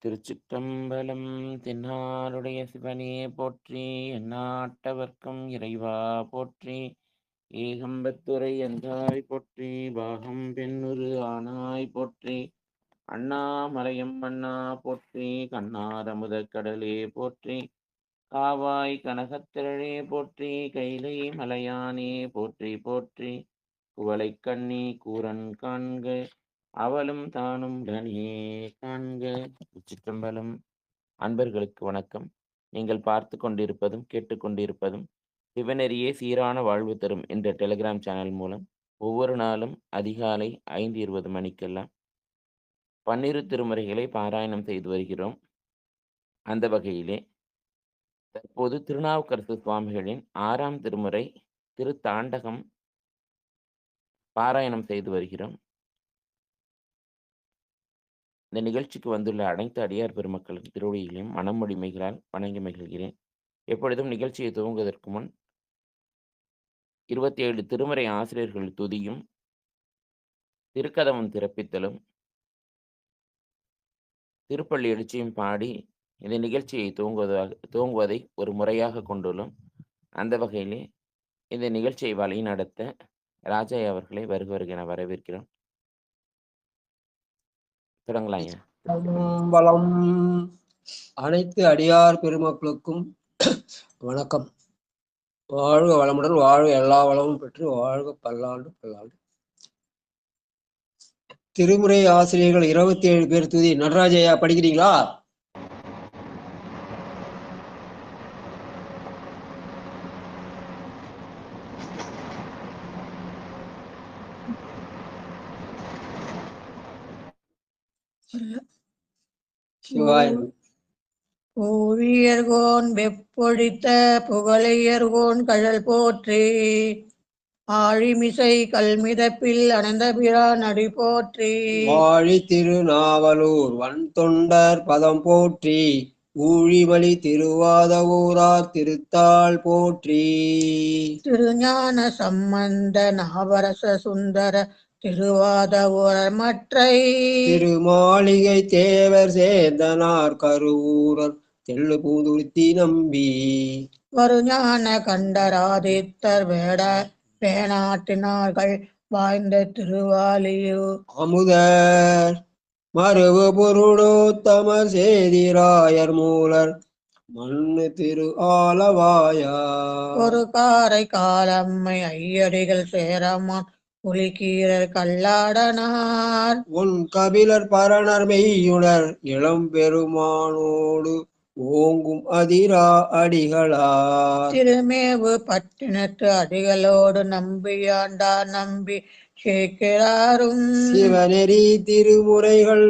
திருச்சிற்றம்பலம். தென்னாருடைய சிவனே போற்றி, எந்நாட்டவர்க்கும் இறைவா போற்றி. ஏகம்பத்துரை எந்தாய் போற்றி, பாகம் பெண்ணுரு ஆனாய் போற்றி. அண்ணாமலையம் மன்னா போற்றி, கண்ணாரமுதக் கடலே போற்றி. காவாய் கனகத்திரளே போற்றி, கைலை மலையானே போற்றி போற்றி. குவளைக் கண்ணி கூரன் காண்க, அவளும் தானும் உடனே காண்க. சிற்றம்பலம். அன்பர்களுக்கு வணக்கம். நீங்கள் பார்த்து கொண்டிருப்பதும் கேட்டுக்கொண்டிருப்பதும் சிவநெறியே சீரான வாழ்வு தரும் என்ற டெலிகிராம் சேனல் மூலம் ஒவ்வொரு நாளும் அதிகாலை 5:20 மணிக்கெல்லாம் 12 திருமுறைகளை பாராயணம் செய்து வருகிறோம். அந்த வகையிலே தற்போது திருநாவுக்கரசு சுவாமிகளின் 6ஆம் திருமுறை திருத்தாண்டகம் பாராயணம் செய்து வருகிறோம். இந்த நிகழ்ச்சிக்கு வந்துள்ள அனைத்து அடியார் பெருமக்களின் திருவடிகளையும் மனமொழிமைகளால் வணங்கி மகிழ்கிறேன். எப்பொழுதும் நிகழ்ச்சியை துவங்குவதற்கு முன் 27 திருமுறை ஆசிரியர்கள் துதியும் திருக்கதவம் திறப்பித்தலும் திருப்பள்ளி எழுச்சியும் பாடி இந்த நிகழ்ச்சியை துவங்குவதை ஒரு முறையாக கொண்டுள்ளோம். அந்த வகையிலே இந்த நிகழ்ச்சியை வழி நடத்த ராஜா அவர்களை வருக என வரவேற்கிறோம். தொடங்கலாம் ஐயா. பலம் அனைத்து அடியார் பெருமக்களுக்கும் வணக்கம். வாழ்க வளமுடன், வாழ்க எல்லா வளமும் பெற்று வாழ்க பல்லாண்டு பல்லாண்டு. திருமுறை ஆசிரியர்கள் 27 பேர் துதி. நடராஜையா படிக்கிறீங்களா? ஊழியர்கோன் வெப்பொழித்த புகழையர்கோன் கழல் போற்றி. ஆழிமிசை கல்மிதப்பில் அனந்த பிரான் அடி போற்றி. வாழி திருநாவலூர் வன்தொண்டர் பதம் போற்றி. ஊழிமலி திருவாத ஊரார் திருத்தாள் போற்றி. திருஞான சம்பந்த நாவரச சுந்தர திருவாத ஊரர் மற்றை. திருமாளிகை தேவர் சேந்தனார் கருவூரர் தெள்ளு பூதுருத்தி நம்பி. வருஞான கண்டராதித்தர் வேணாட்டினார்கள் வாய்ந்த திருவாலியூர். அமுதர் மருவு பொருளோத்தமர் சேதிராயர் மூலர் மண்ணு திரு ஆலவாயா. ஒரு காரை காலம்மை ஐயடிகள் சேரமான் புலிகீரர் கல்லாடனார். உன் கபிலர் பரணர் மெய்யுணர் இளம்பெருமானோடு ஓங்கும் அதிரா அடிகளார். திருமேவு பட்டினத்து அடிகளோடு நம்பியாண்டார் நம்பி சேர்க்கிறாரும். சிவநெறி திருமுறைகள்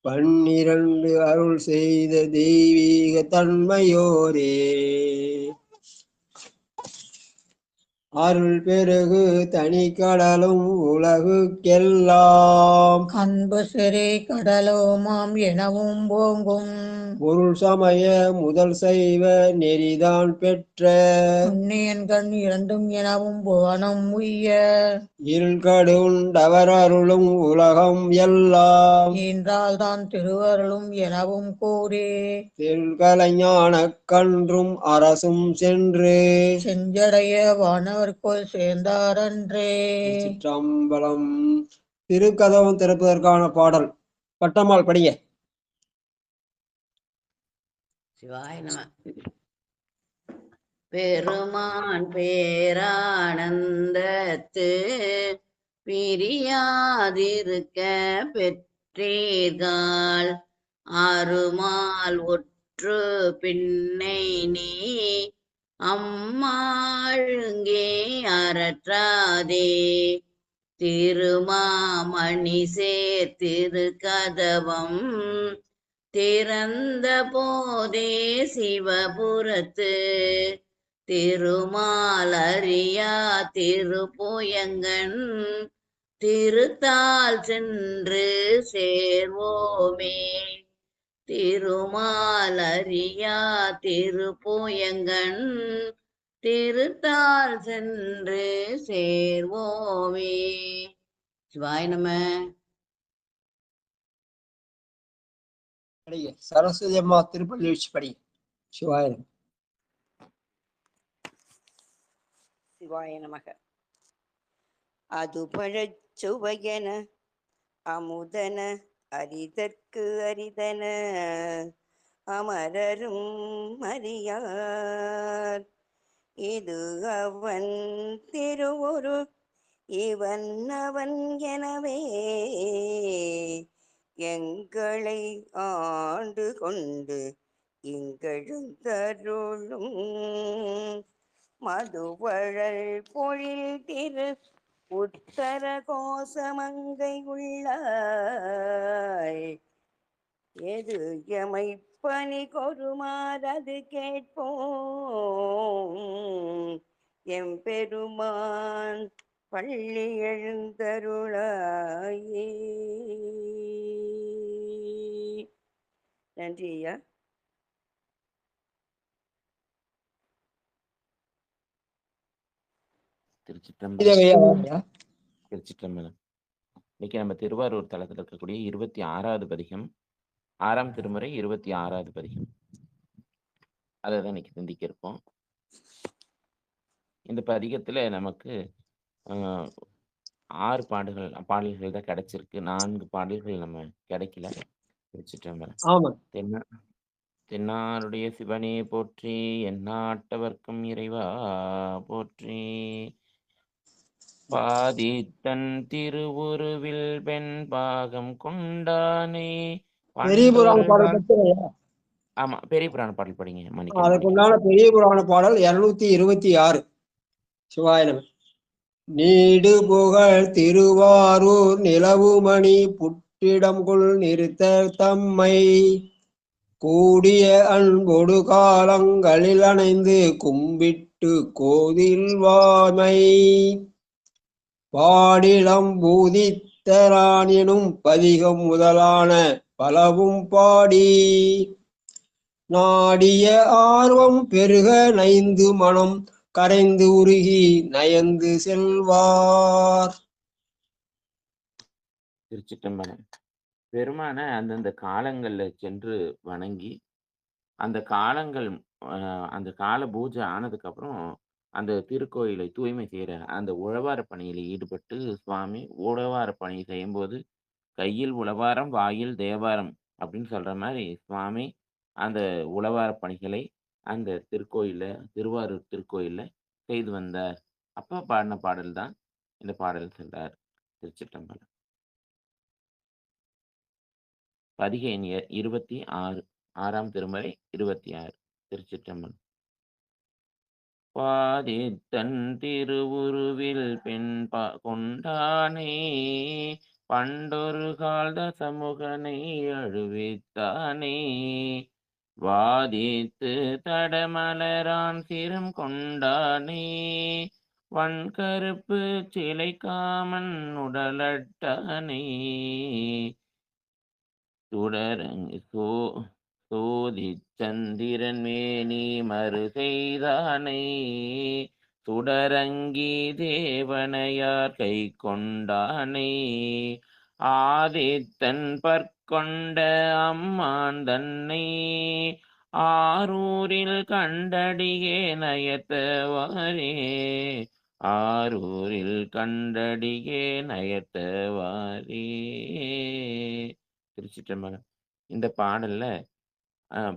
12 அருள் செய்த தெய்வீக தன்மையோரே. அருள் பெருகு தனி கடலும் உலகுக்கெல்லாம் அன்பு சிறை கடலுமாம் எனவும் போங்கும். பொருள் சமய முதல் செய்வ நெறிதான் பெற்ற புண்ணியன்கண் இரண்டும் எனவும் புவனம் உய்ய. இருள் கடுண்டவர் அருளும் உலகம் எல்லாம் என்றால் தான் திருவருளும் எனவும் கூறி. திருக்கலைஞான கன்றும் அரசும் சென்று செஞ்சடைய வானவர்க்குள் சேர்ந்தாரன்றே. சிற்றம்பலம். திருக்கதவம் திறப்பதற்கான பாடல். பட்டம்மாள் படிங்க. சிவாய நம. பெருமான் பேரானந்தத்து பிரியாதிருக்க பெற்றீர்கள் அருமால் ஒற்று பின்னை நீ அம்மாழுங்கே அறற்றாதே. திருமாமணி சேர் திருக்கதவம் திறந்த போதே சிவபுரத்து திருமாலறியா திருப்புயங்கன் திருத்தால் சென்று சேர்வோமே. திருமாலறியா திருப்புயங்கன் திருத்தால் சென்று சேர்வோமே. சிவாய நம. படிங்க. சரஸ்வதி அம்மா திருப்பள்ளி வச்சு படிங்க. சிவாயிரம். சிவாய நமக. அது பழச் சுவையன அமுதன அரிதற்கு அரிதன அமரரும் அறியார். இது அவன் திருவுரு இவன் அவன் எனவே எங்களை ஆண்டு கொண்டு இங்கெழுந்தருளும் மதுவழல் பொழில் திரு உத்தர கோசமங்கை உள்ளாய். எது எமை பணி கொருமாறது கேட்போம் எம்பெருமான் பள்ளி எழுந்தருளாயே. நன்றி ஐயா. திருச்சிற்றம்பலம். திருச்சிற்றம்பலம். இன்னைக்கு நம்ம திருவாரூர் தலத்தில் இருக்கக்கூடிய 26வது பதிகம், 6ஆம் திருமுறை 26வது பதிகம், அதை தான் இன்னைக்கு சிந்திக்க இருப்போம். இந்த பதிகத்துல நமக்கு 6 பாடல்கள் தான் கிடைச்சிருக்கு. 4 பாடல்கள் நம்ம கிடைக்கல. திருச்சிற்றம்பலம். தென்னாருடைய சிவனே போற்றி, எந்நாட்டவர்க்கும் இறைவா போற்றி. பாதித்தன் திருவுருவில் பெண் பாகம் கொண்டானே. ஆமா, பெரிய புராண பாடல் படிங்க. அதுக்குண்டான பெரிய புராண பாடல் 226. சிவாயிரம். நீடு புகழ் திருவாரூர் நிலவுமணி புட்டிடம்குள் நிறுத்த தம்மை கூடிய அன்பொடு காலங்களில் அணைந்து கும்பிட்டு கோதில் வாமை பாடிடம் பூதித்தரான் எனும் பதிகம் முதலான பலவும் பாடி நாடிய ஆர்வம் பெருக நைந்து மனம் கரைந்து உருகி நயந்து செல்வார். திருச்சிற்றம்பலம். பெருமான அந்தந்த காலங்கள்ல சென்று வணங்கி அந்த காலங்கள் அந்த கால பூஜை ஆனதுக்கு அப்புறம் அந்த திருக்கோயிலை தூய்மை செய்யற அந்த உழவார பணியில ஈடுபட்டு சுவாமி உழவார பணி செய்யும் போது கையில் உழவாரம் வாயில் தேவாரம் அப்படின்னு சொல்ற மாதிரி சுவாமி அந்த உழவார பணிகளை அந்த திருவாரூர் திருக்கோயில செய்து வந்தார். அப்பா பாடின பாடல் தான் இந்த பாடல் சொல்றார். திருச்சிற்றம்பலம். பதிகை எண் 26, 6ஆம் திருமுறை 26. திருச்சிற்றம்பலம். பாதித்தன் திருவுருவில் பெண் கொண்டானே பண்டொரு கால் தசமுகனை அழுவித்தானே வாதித்து தடமலரான் சிரம் கொண்டானே வன்கருப்பு சிலை காமன் உடலட்டானே துடரங்கு சோதி சந்திரன் மேனி மறு செய்தானை சுடரங்கி தேவனையார் கை கொண்டானே ஆதித்தன் பற்கொண்ட அம்மான் தன்னை ஆரூரில் கண்டடியே நயத்தவாரே ஆரூரில் கண்டடியே நயத்தவாரே. திருச்சிற்றம்பலம். இந்த பாடல்ல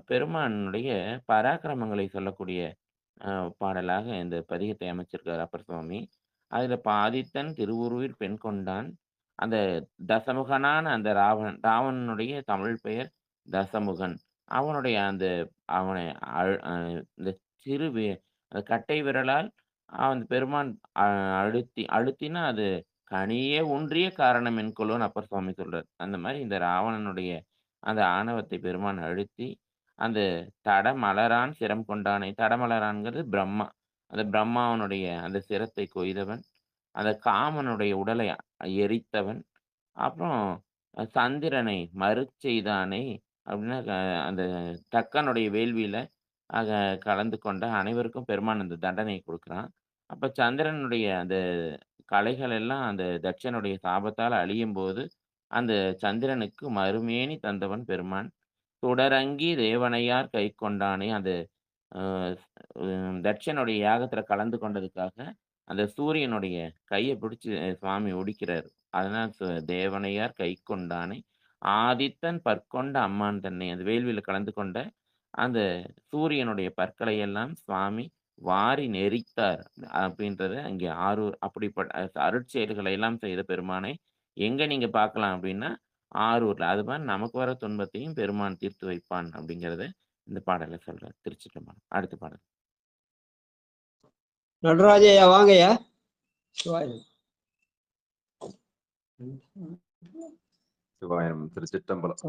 பெருமானுடைய பராக்கிரமங்களை சொல்லக்கூடிய பாடலாக இந்த பதிகத்தை அமைச்சிருக்கார் அப்பர் சுவாமி. அதுல பாதித்தன் திருவுருவில் பெண் கொண்டான். அந்த தசமுகனான அந்த ராவணனுடைய தமிழ் பெயர் தசமுகன். அவனுடைய அவனை இந்த சிறு அந்த கட்டை விரலால் அந்த பெருமான் அழுத்தினா அது கனியே ஒன்றிய காரணம் என்கொள்ளுன்னு அப்பர் சுவாமி சொல்றார். அந்த மாதிரி இந்த ராவணனுடைய அந்த ஆணவத்தை பெருமான் அழுத்தி அந்த தடமலரான் சிரம் கொண்டானை. தடமலரான்கிறது பிரம்மா. அந்த பிரம்மாவனுடைய அந்த சிரத்தை கொய்தவன், அந்த காமனுடைய உடலை எரித்தவன், அப்புறம் சந்திரனை மறுச்செய்தானை அப்படின்னா அந்த தக்கனுடைய வேள்வியில கலந்து கொண்ட அனைவருக்கும் பெருமான் அந்த தண்டனை கொடுக்குறான். அப்ப சந்திரனுடைய அந்த கலைகள் எல்லாம் அந்த தட்சனுடைய சாபத்தால் அழியும் போது அந்த சந்திரனுக்கு மறுமேனி தந்தவன் பெருமான். சுடரங்கி தேவனையார் கை கொண்டானே அந்த தட்சனுடைய யாகத்துல கலந்து கொண்டதுக்காக அந்த சூரியனுடைய கையை பிடிச்சு சுவாமி ஒடிக்கிறாரு. அதனால தேவனையார் கை கொண்டானே ஆதித்தன் பற்கொண்ட அம்மான் தன்னை அந்த வேள்வியில கலந்து கொண்ட அந்த சூரியனுடைய பற்களை எல்லாம் சுவாமி வாரி நெரித்தார் அப்படின்றத அங்கே ஆரூர் அப்படிப்பட்ட அருட்செயல்களை எல்லாம் செய்த பெருமானை எங்க நீங்க பார்க்கலாம் அப்படின்னா ஆரூர்ல. அது மாதிரி நமக்கு வர துன்பத்தையும் பெருமான் தீர்த்து வைப்பான் அப்படிங்கிறத இந்த பாடல்ல சொல்றார். திருச்சிற்றம்பலம். அடுத்த பாடல். நடராஜையா வாங்கய்யா. சிவாயம். திருச்சிற்றம்பலம்.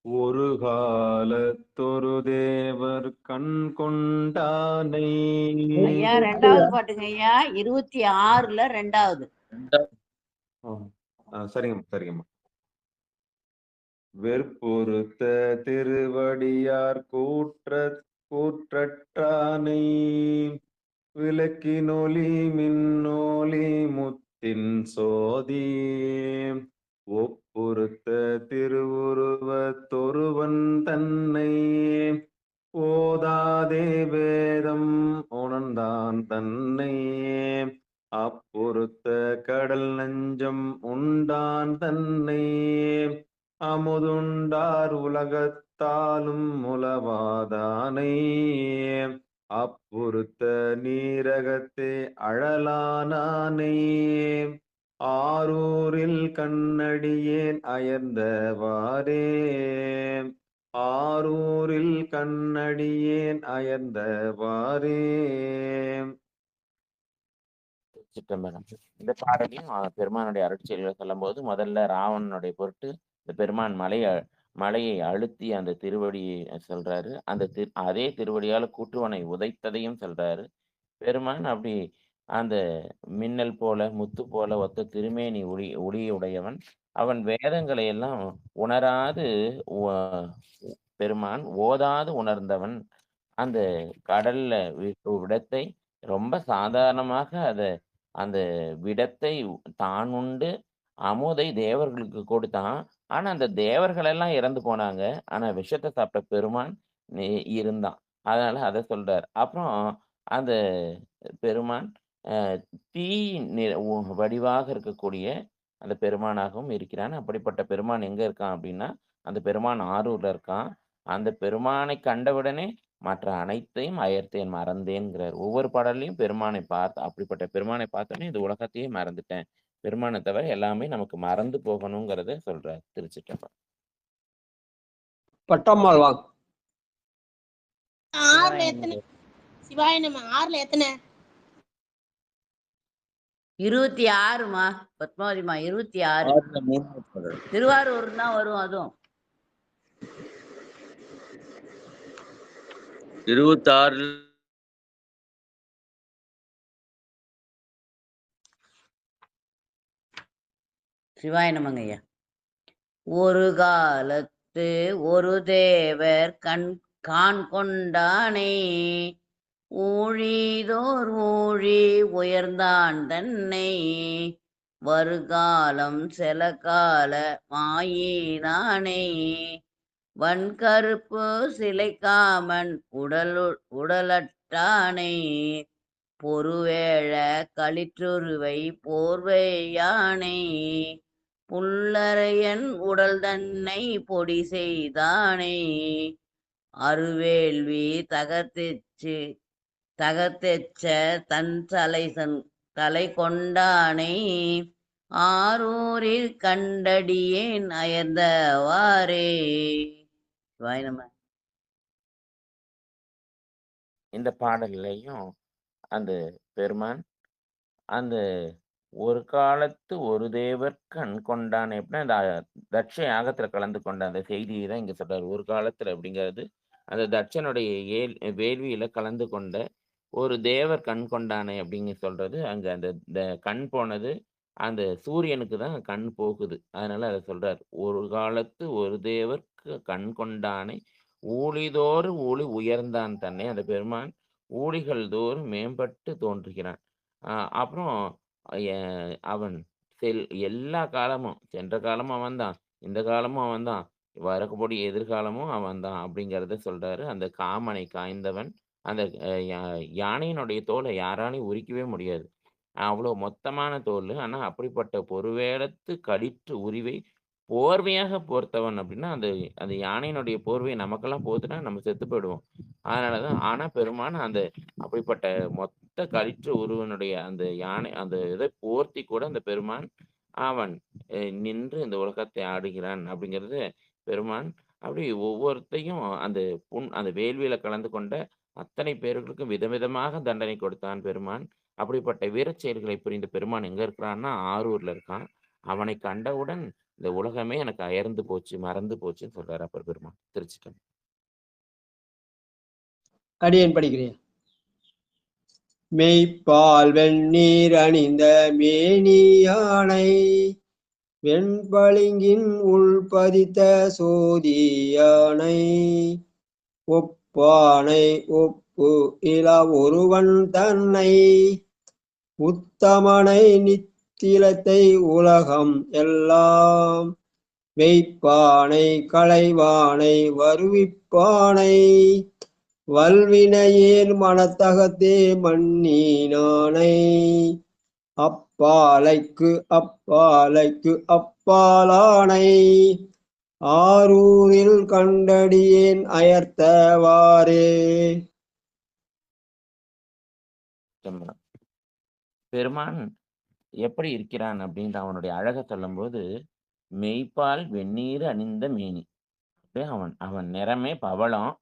ஒரு காலத்தொரு தேவர் கண் கொண்டானை. ஐயா 2வது பாட்டுங்க ஐயா, 26ல 2வது. சரிங்கம்மா சரிங்கம்மா. வெற்பொருத்த திருவடியார் கூற்றற்றானை விளக்கினொலி மின்னொலி முத்தின் சோதி ஒப்புறுத்த திருவுருவத்தொருவன் தன்னை ஓதாதே வேதம் உணர்ந்தான் தன்னை அப்பொருத்த கடல் நஞ்சம் உண்டான் தன்னை அமுதுண்டார் உலகத்தாலும் உலவாதானை அப்பொருத்த நீரகத்தே அழலானானை ஆரூரில் கண்ணடியேன் அயர்ந்தவாறே ஆரூரில் கண்ணடியேன் அயர்ந்தவாறே. சிற்றம்பலம். இந்த பாடலையும் பெருமானுடைய அருட்செயல்களை சொல்லும் போது முதல்ல ராவணனுடைய பொருட்டு இந்த பெருமான் மலையை அழுத்தி அந்த திருவடியை சொல்றாரு. அந்த அதே திருவடியால கூற்றுவனை உதைத்ததையும் சொல்றாரு. பெருமான் அப்படி அந்த மின்னல் போல முத்து போல ஒத்த திருமேனி ஒளியுடையவன். அவன் வேதங்களை எல்லாம் உணராது பெருமான் ஓதாது உணர்ந்தவன். அந்த கடல்ல விடத்தை ரொம்ப சாதாரணமாக அந்த விடத்தை தான் உண்டு அமுதை தேவர்களுக்கு கொடுத்தான். ஆனா அந்த தேவர்கள் எல்லாம் இறந்து போனாங்க. ஆனா விஷத்தை சாப்பிட்ட பெருமான் இருந்தான். அதனால அதை சொல்றார். அப்புறம் அந்த பெருமான் தீ வடிவாக இருக்கக்கூடிய அந்த பெருமானாகவும் இருக்கிறான். அப்படிப்பட்ட பெருமான் எங்க இருக்கான் அப்படின்னா அந்த பெருமான் ஆரூர்ல இருக்கான். அந்த பெருமானை கண்டவுடனே மற்ற அனைத்தையும் அயர்த்தேன் மறந்தேன்கிறார். ஒவ்வொரு பாடல்லையும் பெருமானை அப்படிப்பட்ட பெருமானை பார்த்தோன்னே இந்த உலகத்தையே மறந்துட்டேன், பெருமானை தவிர எல்லாமே நமக்கு மறந்து போகணுங்கிறத சொல்றார். திருச்சிற்றம்பலம். பட்டம்மாள் வாங்க. 6ல எத்தனை சிவாய நம்ம 6ல எத்தனை 26மா பத்மாவதிமா 26. திருவாரூர் தான் வரும். அதுவும் 26 சிவாய நமங்க ஐயா. ஒரு காலத்து ஒரு தேவர் கான் கொண்டானே ஊழிதோர் ஊழி உயர்ந்தான் தன்னை வருகாலம் செலகால மாயினானே வன்கருப்பு சிலைக்காமன் உடலட்டானை பொறுவேழ களிற்றுருவை போர்வையானை புல்லரையன் உடல் தன்னை பொடி செய்தானே அருவேள்வி தகத்தெச்ச தன் தலை கொண்டானை ஆரூரில் கண்டடியேன் அயர்ந்தவாறே. இந்த பாடல்லையும் அந்த பெருமான் அந்த ஒரு காலத்து ஒரு தேவர் கண் கொண்டானே அப்படின்னா அந்த தட்ச யாகத்துல கலந்து கொண்ட அந்த செய்தியை தான் இங்க சொல்றாரு. ஒரு காலத்துல அப்படிங்கிறது அந்த தட்சனுடைய வேள்வியில கலந்து கொண்ட ஒரு தேவர் கண் கொண்டானே அப்படிங்க சொல்றது. அங்க அந்த கண் போனது அந்த சூரியனுக்கு தான் கண் போகுது. அதனால அதை சொல்றார். ஒரு காலத்து ஒரு தேவருக்கு கண் கொண்டானை ஊழிதோறு ஊழி உயர்ந்தான் தன்னை. அந்த பெருமான் ஊழிகள் தோறும் மேம்பட்டு தோன்றுகிறான். அப்புறம் அவன் எல்லா காலமும், சென்ற காலமும் அவன்தான், இந்த காலமும் அவன்தான், வரக்கூடிய எதிர்காலமும் அவன்தான் அப்படிங்கிறத சொல்றாரு. அந்த காமனை காய்ந்தவன். அந்த யானையினுடைய தோலை யாராலையும் உரிக்கவே முடியாது. அவ்வளோ மொத்தமான தோலு. ஆனா அப்படிப்பட்ட பொருவேடத்து களிற்று உரிவை போர்வையாக போர்த்தவன் அப்படின்னா, அந்த அந்த யானையினுடைய போர்வை நமக்கெல்லாம் போத்துனா நம்ம செத்து போயிடுவோம். அதனால தான் ஆனா பெருமான் அந்த அப்படிப்பட்ட மொத்த களிற்று உருவனுடைய அந்த யானை அந்த இதை போர்த்தி கூட அந்த பெருமான் அவன் நின்று இந்த உலகத்தை ஆடுகிறான் அப்படிங்கிறது பெருமான் அப்படி ஒவ்வொருத்தையும் அந்த வேள்வியில கலந்து கொண்ட அத்தனை பேர்களுக்கும் விதவிதமாக தண்டனை கொடுத்தான் பெருமான். அப்படிப்பட்ட வீரச் செயல்களை புரிந்த பெருமான் எங்க இருக்கிறான்னா ஆரூர்ல இருக்கான். அவனை கண்டவுடன் இந்த உலகமே எனக்கு அயர்ந்து போச்சு, மறந்து போச்சுன்னு சொல்றாரு அப்பர் பெருமான். திருச்சிட்டம்பலம். அடியேன் படிக்கிறேன். மெய்ப்பால் வெந்நீர் அணிந்த மேனியானை வெண்பளிங்கின் உள்பதித்த சோதியானை ஒப்பானை ஒப்பு இல ஒருவன் தன்னை உத்தமனை நித்திலத்தை உலகம் எல்லாம் வெய்ப்பானை களைவானை வருவிப்பானை வல்வினையேன் மனத்தகத்தே மன்னினானை அப்பாலைக்கு அப்பாலைக்கு அப்பாலானை ஆரூரில் கண்டடியேன் அயர்த்தவாறே. பெருமான் எப்படி இருக்கிறான் அப்படின்ற அவனுடைய அழகை சொல்லும்போது, மெய்ப்பால் வெந்நீர் அணிந்த மேனி. அவன் அவன் நிறமே பவளம்.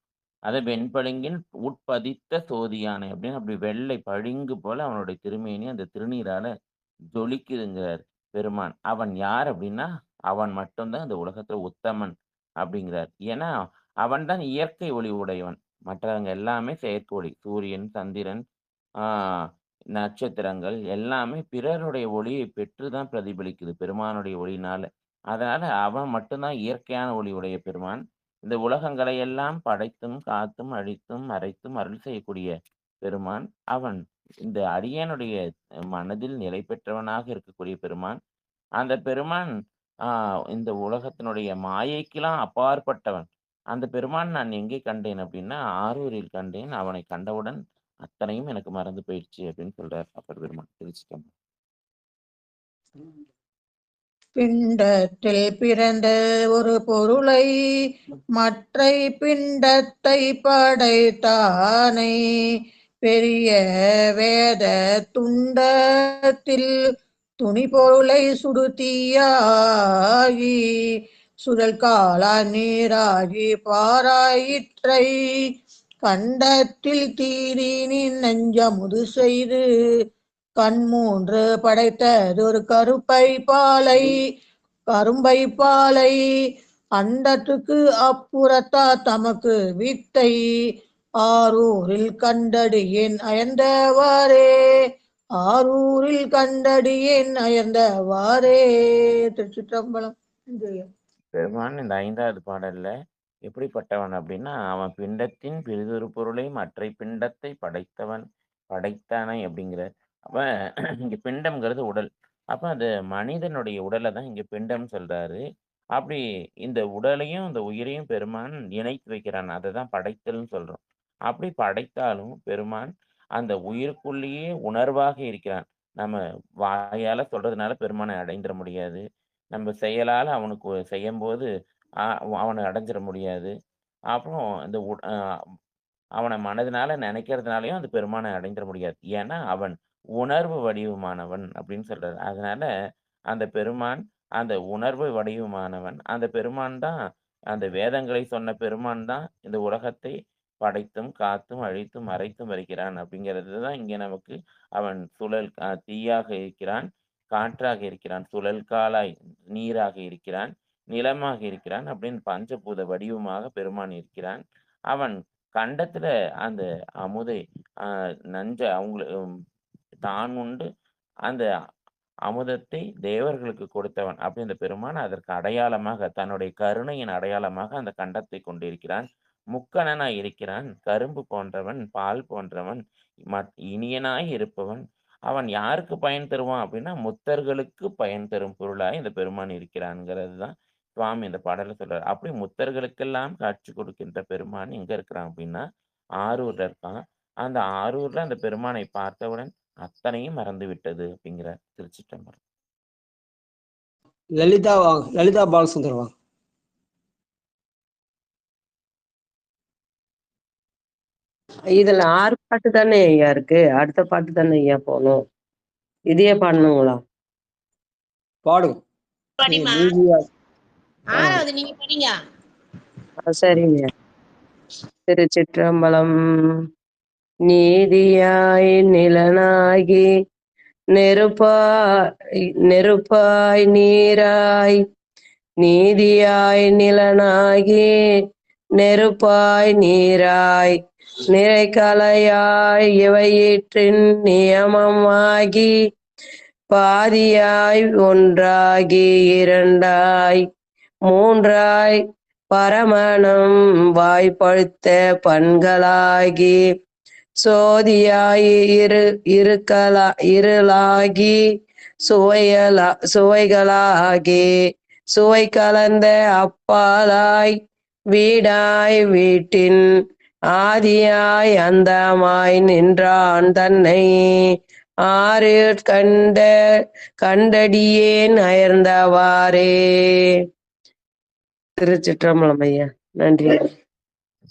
அதை வெண்பளிங்கின் உட்பதித்த சோதியானை அப்படின்னு அப்படி வெள்ளை பளிங்கு போல அவனுடைய திருமேனி அந்த திருநீரால ஜொலிக்குதுங்கிறார் பெருமான். அவன் யார் அப்படின்னா, அவன் மட்டும்தான் இந்த உலகத்துல உத்தமன் அப்படிங்கிறார். ஏன்னா அவன் தான் இயற்கை ஒளி உடையவன். மற்றவங்க எல்லாமே செயற்கை ஒளி. சூரியன், சந்திரன், நட்சத்திரங்கள் எல்லாமே பிறருடைய ஒளியை பெற்றுதான் பிரதிபலிக்குது பெருமானுடைய ஒளினால. அதனால அவன் மட்டும்தான் இயற்கையான ஒளி உடைய பெருமான். இந்த உலகங்களை எல்லாம் படைத்தும் காத்தும் அழித்தும் மறைத்தும் அருள் செய்யக்கூடிய பெருமான். அவன் இந்த அடியனுடைய மனதில் நிலை பெற்றவனாக இருக்கக்கூடிய பெருமான். அந்த பெருமான் இந்த உலகத்தினுடைய மாயைக்கெல்லாம் அப்பாற்பட்டவன். அந்த பெருமான் நான் எங்கே கண்டேன் அப்படின்னா ஆரூரில் கண்டேன். அவனை கண்டவுடன் அத்தனையும் எனக்கு மறந்து போயிடுச்சு அப்படின்னு சொல்றார் அப்பர் பெருமான். திருச்சிட்டம்பலம். பிண்டத்தில் பிறந்த ஒரு பொருளை மற்றை பிண்டத்தை படைத்தானை பெரிய வேத துண்டத்தில் துணி பொருளை சுடுத்தியாகி சுழல் காலா நீராகி பாராயிற்றை கண்டத்தில் தீரினின் நஞ்சமுது செய்து கண்மூன்று படைத்ததொரு கரும்பை பாலை அண்டத்துக்கு அப்புறத்தா தமக்கு வித்தை ஆரூரில் கண்டடியேன் அயர்ந்தவாறே ஆரூரில் கண்டடியேன் அயர்ந்தவாறே. திருச்சிற்றம்பலம். பெருமான் இந்த 5வது பாடல்ல எப்படிப்பட்டவன் அப்படின்னா, அவன் பிண்டத்தின் பிறிதொரு பொருளை மற்றை பிண்டத்தை படைத்தானை அப்படிங்கிற. அவன் இங்க பிண்டம்ங்கிறது உடல். அப்ப அது மனிதனுடைய உடலை தான் இங்க பிண்டம் சொல்றாரு. அப்படி இந்த உடலையும் இந்த உயிரையும் பெருமான் இணைத்து வைக்கிறான். அதை தான் படைத்தல்னு சொல்றோம். அப்படி படைத்தாலும் பெருமான் அந்த உயிருக்குள்ளேயே உணர்வாக இருக்கிறான். நம்ம வாயால சொல்றதுனால பெருமானை அடைந்திட முடியாது. நம்ம செயலால அவனுக்கு செய்யும்போது அவனை அடைஞ்சிட முடியாது. அப்புறம் இந்த அவனை மனதினால நினைக்கிறதுனாலையும் அந்த பெருமானை அடைந்திட முடியாது. ஏன்னா அவன் உணர்வு வடிவமானவன் அப்படின்னு சொல்றாரு. அதனால அந்த பெருமான் அந்த உணர்வு வடிவமானவன். அந்த பெருமான் தான் அந்த வேதங்களை சொன்ன பெருமான் தான் இந்த உலகத்தை படைத்தும் காத்தும் அழித்தும் மறைத்தும் வருகிறான் அப்படிங்கிறது தான் இங்கே நமக்கு. அவன் தீயாக இருக்கிறான், காற்றாக இருக்கிறான், சுழல் காலாய் நீராக இருக்கிறான், நிலமாக இருக்கிறான் அப்படின்னு பஞ்சபூத வடிவமாக பெருமான் இருக்கிறான். அவன் கண்டத்துல அந்த அமுதை நஞ்ச தான் உண்டு அந்த அமுதத்தை தேவர்களுக்கு கொடுத்தவன். அப்படி இந்த பெருமான் அதற்கு அடையாளமாக தன்னுடைய கருணையின் அடையாளமாக அந்த கண்டத்தை கொண்டிருக்கிறான். முக்கணனாய் இருக்கிறான். கரும்பு போன்றவன், பால் போன்றவன், இனியனாய் இருப்பவன். அவன் யாருக்கு பயன் தருவான் அப்படின்னா, முத்தர்களுக்கு பயன் தரும் பொருளாய் இந்த பெருமான் இருக்கிறான்ங்கிறது தான் சுவாமி இந்த பாடல்ல சொல்றாரு. அப்படி முத்தர்களுக்கெல்லாம் காட்சி கொடுக்கின்ற பெருமான் எங்க இருக்கிறான் அப்படின்னா, ஆரூர்ல இருக்கான். அந்த ஆரூர்ல அந்த பெருமானை பார்த்தவுடன் அத்தனையும் மறந்து விட்டது அப்படிங்கிறார் திருச்சிற்றம்பலம். லலிதா வாங்க, லலிதா பாலசுந்தர் வாங்க. இதுல 6 பாட்டு தானே ஐயா இருக்கு, அடுத்த பாட்டு தானே ஐயா போகணும், இதையே பாடணுங்களா? பாடுங்க. படிமா நீதியாய் 6வது நீங்க படிங்க. சரிங்க. திருச்சிற்றம்பலம். நீதியாய் நிலனாகி நெருப்பாய் நீராய், நீதியாய் நிலனாகி நெருப்பாய் நீராய், நிறைகலையாய் இவையிற்றின் நியமமாகி, பாதியாய் ஒன்றாகி இரண்டாய் மூன்றாய் பரமணம் வாய்ப்பழுத்த பண்களாகி, சோதியாய் இருளாகி சுவைகளாகி, சுவை கலந்த அப்பாலாய் வீடாய் வீட்டின் ஆதியாய் அந்தமாய் நின்றான் தன்னை, ஆறு கண்டடியேன் அயர்ந்தவாறே. திருச்சிற்றம்பலம் ஐயா, நன்றி.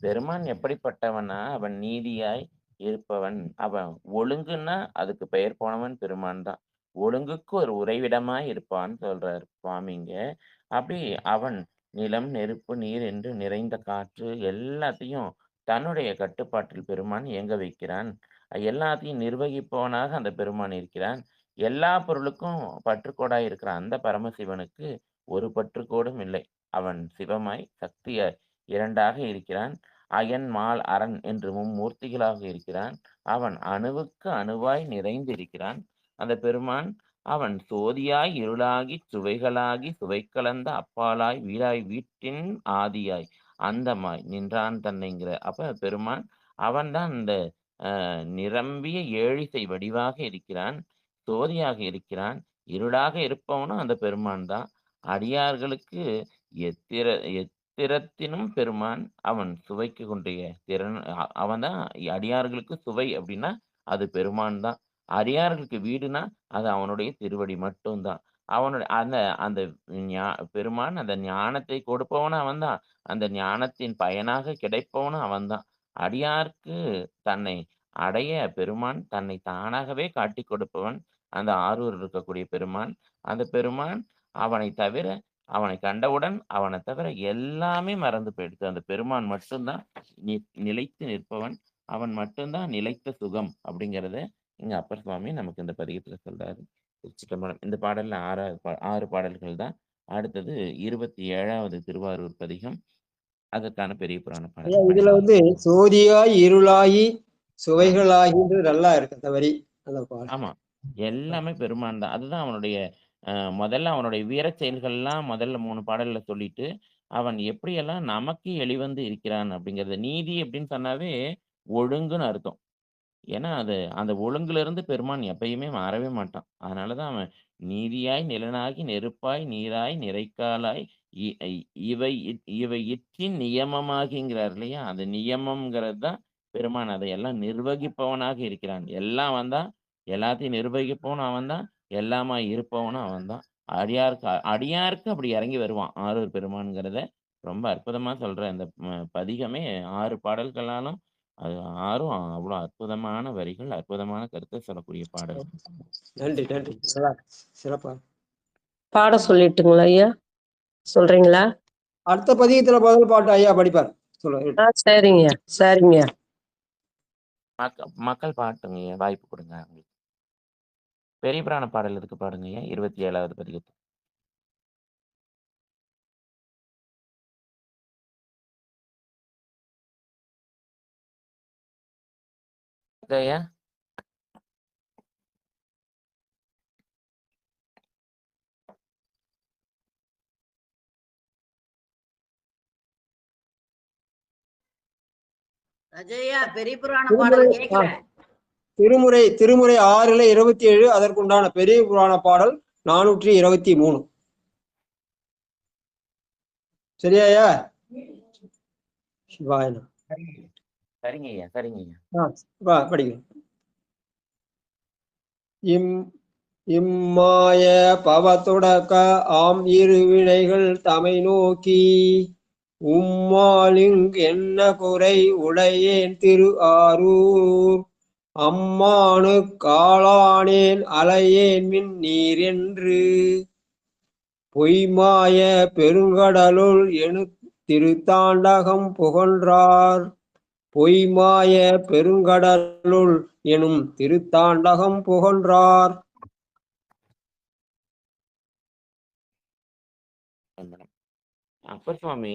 பெருமான் எப்படிப்பட்டவனா, அவன் நீதியாய் இருப்பவன். அவன் ஒழுங்குன்னா அதுக்கு பெயர் போனவன் பெருமான் தான். ஒழுங்குக்கு ஒரு உறைவிடமாய் இருப்பான்னு சொல்றார் சுவாமிங்க. அப்படி அவன் நிலம், நெருப்பு, நீர் என்று நிறைந்த காற்று எல்லாத்தையும் தன்னுடைய கட்டுப்பாட்டில் பெருமான் இயங்க வைக்கிறான். எல்லாத்தையும் நிர்வகிப்பவனாக அந்த பெருமான் இருக்கிறான். எல்லா பொருளுக்கும் பற்றுக்கோடாய் இருக்கிற அந்த பரமசிவனுக்கு ஒரு பற்றுக்கோடும் இல்லை. அவன் சிவமாய் சக்தியாய் இரண்டாக இருக்கிறான். அயன் மால் அரண் என்று மும்மூர்த்திகளாக இருக்கிறான். அவன் அணுவுக்கு அணுவாய் நிறைந்து இருக்கிறான் அந்த பெருமான். அவன் சோதியாய் இருளாகி சுவைகளாகி சுவை கலந்த அப்பாலாய் வீடாய் வீட்டின் ஆதியாய் அந்தமாய் நின்றான் தன்னைங்கிற. அப்ப பெருமான் அவன்தான் இந்த நிரம்பிய ஏழிசை வடிவாக இருக்கிறான், சோதியாக இருக்கிறான். இருளாக இருப்பவனும் அந்த பெருமான் தான். அடியார்களுக்கு எத்திரத்தினும் பெருமான் அவன் சுவைக்கு கொண்டிய திறன். அவன் தான் அடியார்களுக்கு சுவை அப்படின்னா அது பெருமான் தான். அடியார்களுக்கு வீடுனா அது அவனுடைய திருவடி மட்டும்தான். அவனுடைய அந்த அந்த பெருமான் அந்த ஞானத்தை கொடுப்பவனும் அவன் தான், அந்த ஞானத்தின் பயனாக கிடைப்பவனும் அவன் தான். அடியார்க்கு தன்னை அடைய பெருமான் தன்னை தானாகவே காட்டி கொடுப்பவன் அந்த ஆரூர் இருக்கக்கூடிய பெருமான். அந்த பெருமான் அவனை தவிர, அவனை கண்டவுடன் அவனை தவிர எல்லாமே மறந்து போயிடுது. அந்த பெருமான் மட்டும்தான் நிலைத்து நிற்பவன். அவன் மட்டும்தான் நிலைத்த சுகம் அப்படிங்கிறத இங்க அப்பர் சுவாமி நமக்கு இந்த பதிகத்துல சொல்றாரு. திருச்சிற்றம்பலம். இந்த பாடல்ல 6 பாடல்கள் தான். அடுத்தது 27வது திருவாரூர் பதிகம். அதற்கான பெரிய புராண பாடல். இதுல சோதியாய் இருளாகி சுவைகளாகி நல்லா இருக்கு அந்த வரி. ஆமா, எல்லாமே பெருமான் தான். அதுதான் அவனுடைய முதல்ல அவனுடைய வீர செயல்கள்லாம் முதல்ல 3 பாடல்ல சொல்லிட்டு, அவன் எப்படியெல்லாம் நமக்கு எளிவந்து இருக்கிறான் அப்படிங்கிறது. நீதி அப்படின்னு சொன்னாவே ஒழுங்குன்னு அர்த்தம். ஏன்னா அது அந்த ஒழுங்குல இருந்து பெருமான் எப்பயுமே மாறவே மாட்டான். அதனாலதான் அவன் நீதியாய் நிலனாகி நெருப்பாய் நீராய் நிறைக்காலாய் இவை இற்றின் நியமமாகிங்கிறார் இல்லையா? அந்த நியமம்ங்கிறது தான் பெருமான். அதை எல்லாம் நிர்வகிப்பவனாக இருக்கிறான். எல்லாம் வந்தான், எல்லாத்தையும் நிர்வகிப்பவனும் அவன் தான், எல்லாமாய் இருப்பவனும் அவன் தான். அடியாருக்கு அப்படி இறங்கி வருவான் ஆரூர் பெருமான்ங்கிறத ரொம்ப அற்புதமா சொல்ற இந்த பதிகமே 6 பாடல்களாலும் அது 6ம் அவ்வளவு அற்புதமான வரிகள், அற்புதமான கருத்தை சொல்லக்கூடிய பாடல். நன்றி நன்றி, சிறப்பா பாட சொல்லிட்டுங்களா ஐயா? சொல்றீங்களா? அடுத்த பதிகத்துல முதல் பாட்டு ஐயா படிப்பார். சொல்லுங்க. சரிங்க சரிங்க. மக்கள் பாட்டுங்க, வாய்ப்பு கொடுங்க அவங்களுக்கு. பெரிய புராண பாடல் எதுக்கு பாடுங்க 27வது பதிகத்து. ஐயா அஜயா பெரிய புராண பாடல் கேட்கிறேன். திருமுறை 6ல 27 அதற்குண்டான பெரிய புராண பாடல் 423. சரியாயா? சிவாயனம். சரிங்க ஐயா, சரிங்க ஐயா. படிங்க. இம்மாய பவத்துடக்க ஆம் இருவினைகள் தமை நோக்கி உம்மாலிங் என்ன குறை உடையேன் திரு ஆரூர் அம்மானு காளானேன் அலையேன் மின் நீர் என்று பொய்மாய பெருங்கடலுள் எனு திருத்தாண்டகம் புகன்றார். பொய்மாய பெருங்கடலுள் எனும் திருத்தாண்டகம் புகன்றார். அப்பர் சுவாமி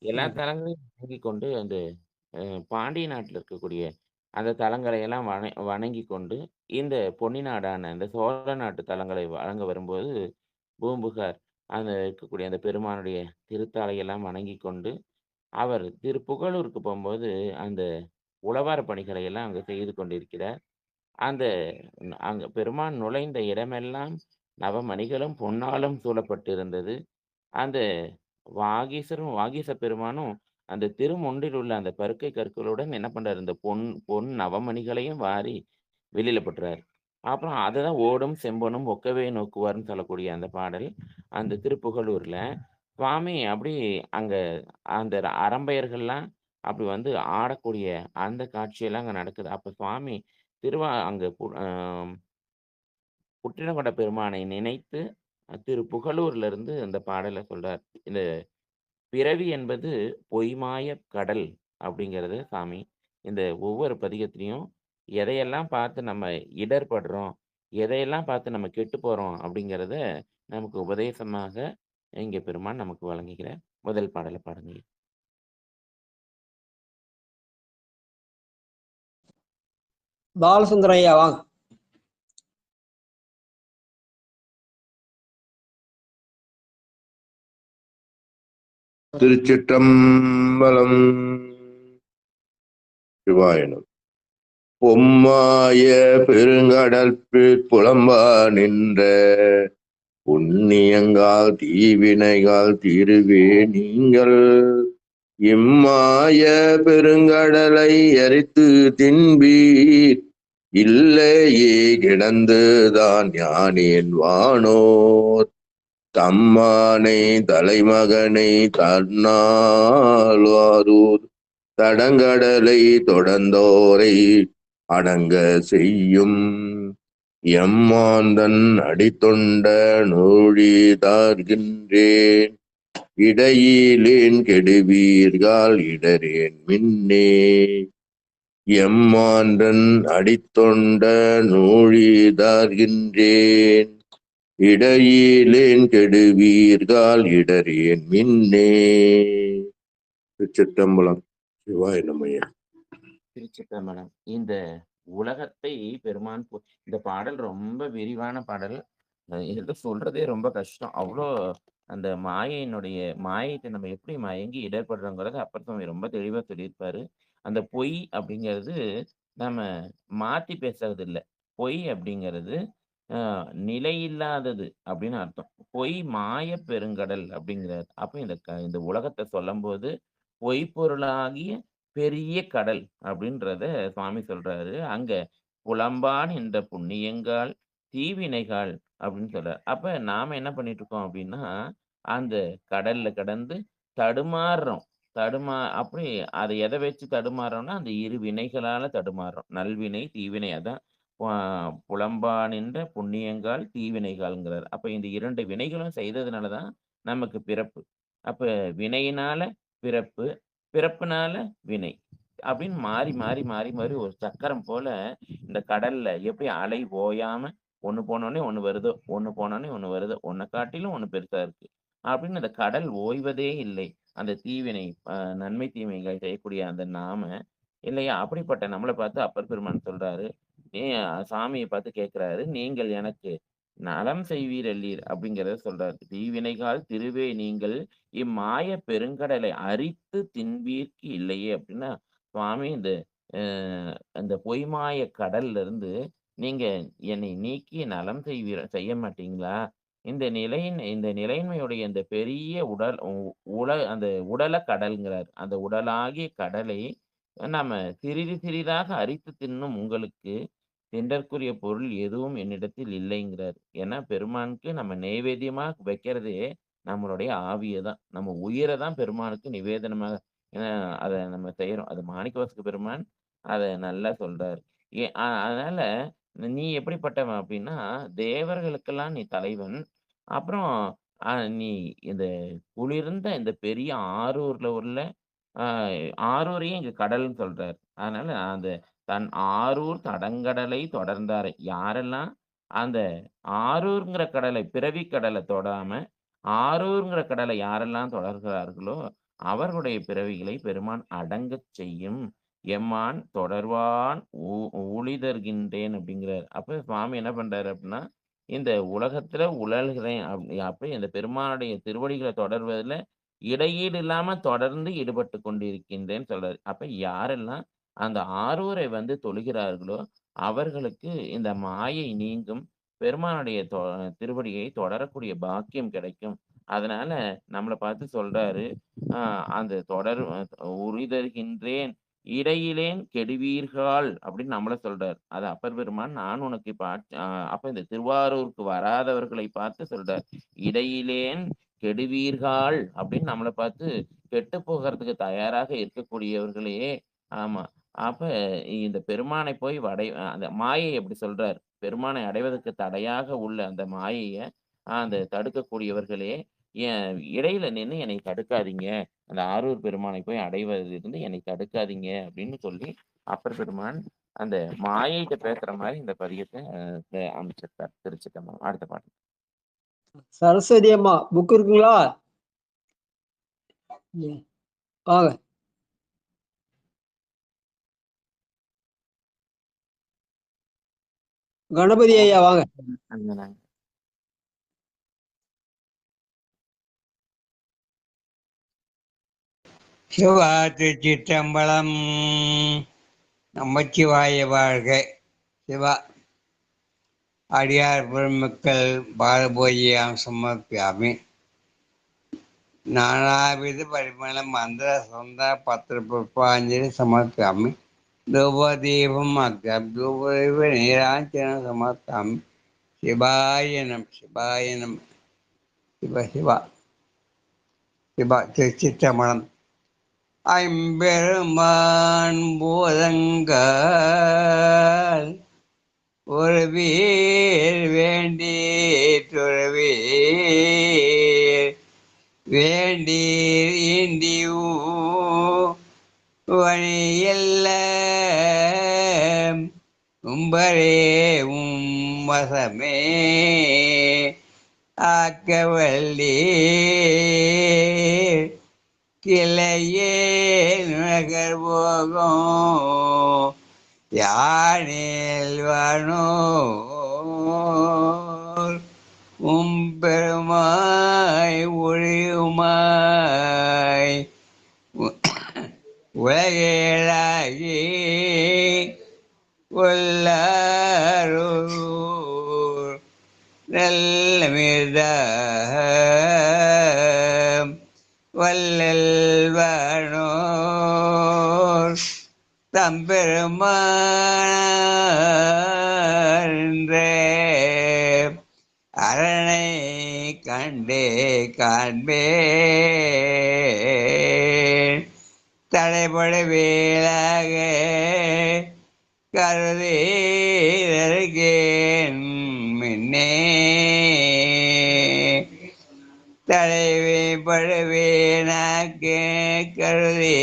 எல்லா தலங்களையும் வணங்கி கொண்டு அந்த பாண்டிய நாட்டில் இருக்கக்கூடிய அந்த தலங்களை எல்லாம் வணங்கி கொண்டு இந்த பொன்னி நாடான இந்த சோழ நாட்டு தலங்களை வழங்க வரும்போது பூம்புகார் அந்த இருக்கக்கூடிய அந்த பெருமானுடைய திருத்தாலையெல்லாம் வணங்கி கொண்டு அவர் திருப்புகலூருக்கு போகும்போது அந்த உழவார பணிகளை எல்லாம் அங்கே செய்து கொண்டிருக்கிறார். அந்த அங்க பெருமான் நுழைந்த இடமெல்லாம் நவமணிகளும் பொன்னாலும் சூழப்பட்டிருந்தது. அந்த வாகீச பெருமானும் அந்த திருமொன்றில் உள்ள அந்த பருக்கை கற்களுடன் என்ன பண்றாரு, இந்த பொன் நவமணிகளையும் வாரி வெளியில போட்டுறாரு. அப்புறம் அதுதான் ஓடும் செம்பொனும் ஒக்கவே நோக்குவார்னு சொல்லக்கூடிய அந்த பாடல் அந்த திருப்புகலூர்ல சுவாமி அப்படி அங்க அந்த அரம்பையர்கள்லாம் அப்படி வந்து ஆடக்கூடிய அந்த காட்சியெல்லாம் அங்க நடக்குது. அப்ப சுவாமி அங்க புற்றினகொண்ட பெருமானை நினைத்து திருப்புகலூர்ல இருந்து அந்த பாடலை சொல்றார். இந்த பிறவி என்பது பொய்மாய கடல் அப்படிங்கிறது சாமி இந்த ஒவ்வொரு பதிகத்திலையும் எதையெல்லாம் பார்த்து நம்ம இடர்படுறோம், எதையெல்லாம் பார்த்து நம்ம கெட்டு போறோம் அப்படிங்கிறத நமக்கு உபதேசமாக இங்க பெருமான் நமக்கு வழங்குகிற முதல் பாடலை பாடுங்க. பாலசுந்தரம் ஐயா வாங்க. திருச்சிற்றம்பலம். சிவாயனம். பொம்மாய பெருங்கடல் புலம்பா நின்ற புண்ணியங்கால் தீவினைகால் திருவே நீங்கள் இம்மாய பெருங்கடலை எரித்து தின்பீர் இல்லையே கிடந்துதான் ஞானேன் வானோர் தம்மானை தலைமகனை தன்னால்வாரூர் தடங்கடலை தொடர்ந்தோரை அடங்க செய்யும் எம்மாந்தன் அடித்தொண்ட நூழிதார்கின்றேன் இடையிலேன் கெடுவீர்கள் இடரேன் மின்னே எம்மாந்தன் அடித்தொண்ட நூழிதார்கின்றேன் இடையிலேன் கெடுவீர்கள் இடரேன் மின்னே. திருச்சிற்றம்பலம். சிவாய நமய. திருச்சிற்றம்பலம். இந்த உலகத்தை பெருமான் இந்த பாடல் ரொம்ப விரிவான பாடல். இது சொல்றதே ரொம்ப கஷ்டம். அவ்வளோ அந்த மாயத்தை நம்ம எப்படி மயங்கி இடர்படுறோங்கிறத அப்பர் ரொம்ப தெளிவா சொல்லியிருப்பாரு. அந்த பொய் அப்படிங்கிறது நம்ம மாத்தி பேசுறது இல்லை. பொய் அப்படிங்கிறது நிலையில்லாதது அப்படின்னு அர்த்தம். பொய் மாய பெருங்கடல் அப்படிங்கிறது. அப்ப இந்த உலகத்தை சொல்லும் போது பொய் பொருளாகிய பெரிய கடல் அப்படின்றத சுவாமி சொல்றாரு. அங்க புலம்பான் என்ற புண்ணியங்கால் தீவினைகள் அப்படின்னு சொல்றாரு. அப்ப நாம என்ன பண்ணிட்டு இருக்கோம் அப்படின்னா அந்த கடல்ல கடந்து தடுமாறுறோம். அப்படி அதை எதை வச்சு தடுமாறோம்னா அந்த இரு வினைகளால தடுமாறுறோம். நல்வினை தீவினை. அதான் புலம்பான் என்ற புண்ணியங்கால் தீவினைகள்ங்கிறார். அப்ப இந்த 2 வினைகளும் செய்ததுனாலதான் நமக்கு பிறப்பு. அப்ப வினையினால பிறப்பு, பிறப்புனால வினை அப்படின்னு மாறி மாறி மாறி மாறி ஒரு சக்கரம் போல இந்த கடல்ல எப்படி அலை ஓயாம ஒண்ணு போனோடனே ஒண்ணு வருதோ, ஒண்ணு போனோடனே ஒண்ணு வருதோ, ஒன்னை காட்டிலும் ஒண்ணு பெருசா இருக்கு அப்படின்னு அந்த கடல் ஓய்வதே இல்லை. அந்த தீவினை நன்மை தீமைகள் செய்யக்கூடிய அந்த நாம இல்லையா, அப்படிப்பட்ட நம்மளை பார்த்து அப்பர் பெருமான் சொல்றாரு, சாமியை பார்த்து கேட்கிறாரு, நீங்கள் எனக்கு நலம் செய்வீர் அல்லீர் அப்படிங்கிறத சொல்றாரு. தீவினைகால் திருவே நீங்கள் இம்மாய பெருங்கடலை அரித்து தின்பீர்க்கு இல்லையே அப்படின்னா சுவாமி இந்த அந்த பொய்மாய கடல்ல இருந்து நீங்க என்னை நீக்கி நலம் செய்ய மாட்டீங்களா? இந்த நிலையின்மையுடைய இந்த பெரிய உடல் அந்த உடல கடல்ங்கிறார். அந்த உடலாகிய கடலை நம்ம சிறிது சிறிதாக அரித்து தின்னும் உங்களுக்கு தின்றற்குரிய பொருள் எதுவும் என்னிடத்தில் இல்லைங்கிறார். ஏன்னா பெருமானுக்கு நம்ம நெய்வேத்தியமா வைக்கிறதே நம்மளுடைய ஆவிய தான். நம்ம உயிர தான் பெருமானுக்கு நிவேதனமாக ஏன்னா அத நம்ம செய்றோம். அது மாணிக்கவாசக பெருமான் அத நல்லா சொல்றாரு. அதனால நீ எப்படிப்பட்டவன் அப்படின்னா, தேவர்களுக்கெல்லாம் நீ தலைவன். அப்புறம் நீ இந்த குளிர்ந்த இந்த பெரிய ஆரூர்ல உள்ள அ ஆரூரையும் இங்க கடல்ன்னு சொல்றாரு. அதனால அந்த தன் ஆரூர் தடங்கடலை தொடர்ந்தாரை. யாரெல்லாம் அந்த ஆரூர்ங்கிற கடலை, பிறவி கடல தொடாம, ஆரூர்ங்கிற கடலை யாரெல்லாம் தொடர்கிறார்களோ, அவர்களுடைய பிறவிகளை பெருமான் அடங்கச் செய்யும். எம்மான் தொடர்வான் உழிதர்கின்றேன் அப்படிங்கிறார். அப்ப சுவாமி என்ன பண்றாரு அப்படின்னா, இந்த உலகத்துல உழல்கிறேன் அப்படி இந்த பெருமானுடைய திருவடிகளை தொடர்வதில இடையீடு இல்லாம தொடர்ந்து ஈடுபட்டு கொண்டிருக்கின்றேன்னு சொல்றாரு. அப்ப யாரெல்லாம் அந்த ஆரூரை வந்து தொழுகிறார்களோ, அவர்களுக்கு இந்த மாயை நீங்கும். பெருமானுடைய திருவடியை தொடரக்கூடிய பாக்கியம் கிடைக்கும். அதனால நம்மள பார்த்து சொல்றாரு, அந்த தொடர் உழிதர்கின்றேன் இடையிலேன் கெடுவீர்கள் அப்படின்னு நம்மள சொல்றார். அது அப்பர் பெருமான் நான் உனக்கு இப்ப அப்ப இந்த திருவாரூருக்கு வராதவர்களை பார்த்து சொல்றார். இடையிலேன் கெடுவீர்கள் அப்படின்னு நம்மள பார்த்து கெட்டு போகிறதுக்கு தயாராக இருக்கக்கூடியவர்களே ஆமா. அப்ப இந்த பெருமானை போய் அந்த மாயை எப்படி சொல்றார். பெருமானை அடைவதற்கு தடையாக உள்ள அந்த மாயைய அந்த தடுக்கக்கூடியவர்களே இடையில நின்னு என்னை தடுக்காதீங்க. அந்த ஆரூர் பெருமானை போய் அடைவதிலிருந்து என்னை தடுக்காதீங்க அப்படின்னு சொல்லி அப்பர் பெருமான் அந்த மாயைகிட்ட பேசுற மாதிரி இந்த பதியத்தை அமைச்சிருக்கார். திருச்சிட்டம்பலம். அடுத்த பாட்டு. சரஸ்வதி அம்மா புக் இருக்குங்களா? வாங்க. கணபதி ஐயா வாங்க. சிவா திருச்சிற்றம்பலம். நமச்சிவாய வாழ்க. சிவா அடியார் பெருமக்கள் பாரபோஜியாம் சமர்ப்பியாமி. நானாவித பரிமள மந்திர சொந்த பத்திர புஷ்பாஞ்சலி சமர்ப்பியாமி. தூபதீபம் தூபதீப நீராஞ்சன சமர்ப்பியாமி. சிவாயனம் சிவாயனம் சிவ சிவா சிவா திருச்சிற்றம்பலம். ஐம்பெருமான் பூதங்கள் ஒரு வீர் வேண்டி துறவீர் வேண்டீர் இண்டி வழியல்ல உம்பரே உம்பசமே ஆக்கவல்லீர் கிளையே நகர் போகும் யானேல் வானோர் பெருமாய் ஒழியுமாய் உலகேளாகி கொல்லாரூர் நல்ல மிர்த வல்லல்வானோர் தம்பெருமான்றே அரணை கண்டே காண்பேன் தலைப்பட வேளாக கருதேன் மின்னே தலைவே படுவேனாக்கே கருதே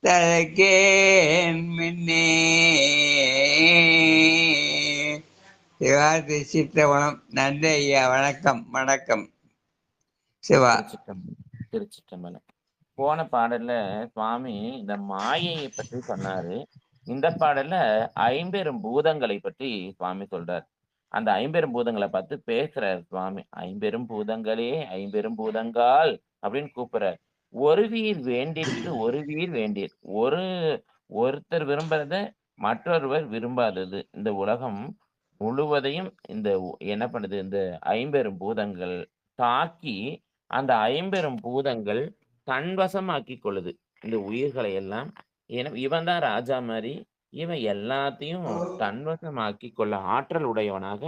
தலக்கேன் மின்னே. சிவா திருச்சிற்றம்பலம். நன்றி ஐயா. வணக்கம் வணக்கம். சிவா திருச்சிற்றம்பலம். போன பாடல்ல சுவாமி இந்த மாயையை பற்றி சொன்னாரு. இந்த பாடல்ல ஐம்பெரும் பூதங்களை பற்றி சுவாமி சொல்றார். அந்த ஐம்பெரும் பூதங்களை பார்த்து பேசுறார் சுவாமி. ஐம்பெரும் பூதங்களே ஐம்பெரும் பூதங்கால் அப்படின்னு கூப்பிடுறார். ஒரு வீர் வேண்டிற்கு ஒரு வீர் வேண்டீர். ஒருத்தர் விரும்புறத மற்றொருவர் விரும்பாதது. இந்த உலகம் முழுவதையும் என்ன பண்ணுது, இந்த ஐம்பெரும் பூதங்கள் தாக்கி, அந்த ஐம்பெரும் பூதங்கள் தன்வசமாக்கிக் கொள்ளுது இந்த உயிர்களை எல்லாம். இவன் தான் ராஜா மாதிரி, இவன் எல்லாத்தையும் தன்வசமாக்கிக் கொள்ள ஆற்றல் உடையவனாக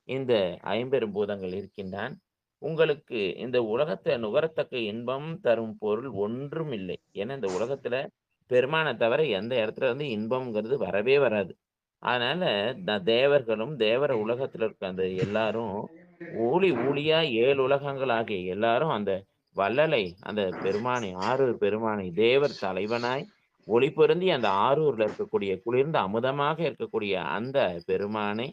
இந்த ஐம்பெரும் பூதங்கள் இருக்கின்றான். உங்களுக்கு இந்த உலகத்தை நுகரத்தக்க இன்பம் தரும் பொருள் ஒன்றும் இல்லை. ஏன்னா இந்த உலகத்துல பெருமானை தவிர எந்த இடத்துல இன்பம்ங்கிறது வரவே வராது. அதனால தேவர்களும் தேவர உலகத்துல இருக்க அந்த எல்லாரும் ஊழியா 7 உலகங்கள் ஆகிய எல்லாரும் அந்த வள்ளலை, அந்த பெருமானை, ஆரூர் பெருமானை, தேவர் தலைவனாய் ஒளி பொருந்தி அந்த ஆரூர்ல இருக்கக்கூடிய குளிர்ந்த அமுதமாக இருக்கக்கூடிய அந்த பெருமானை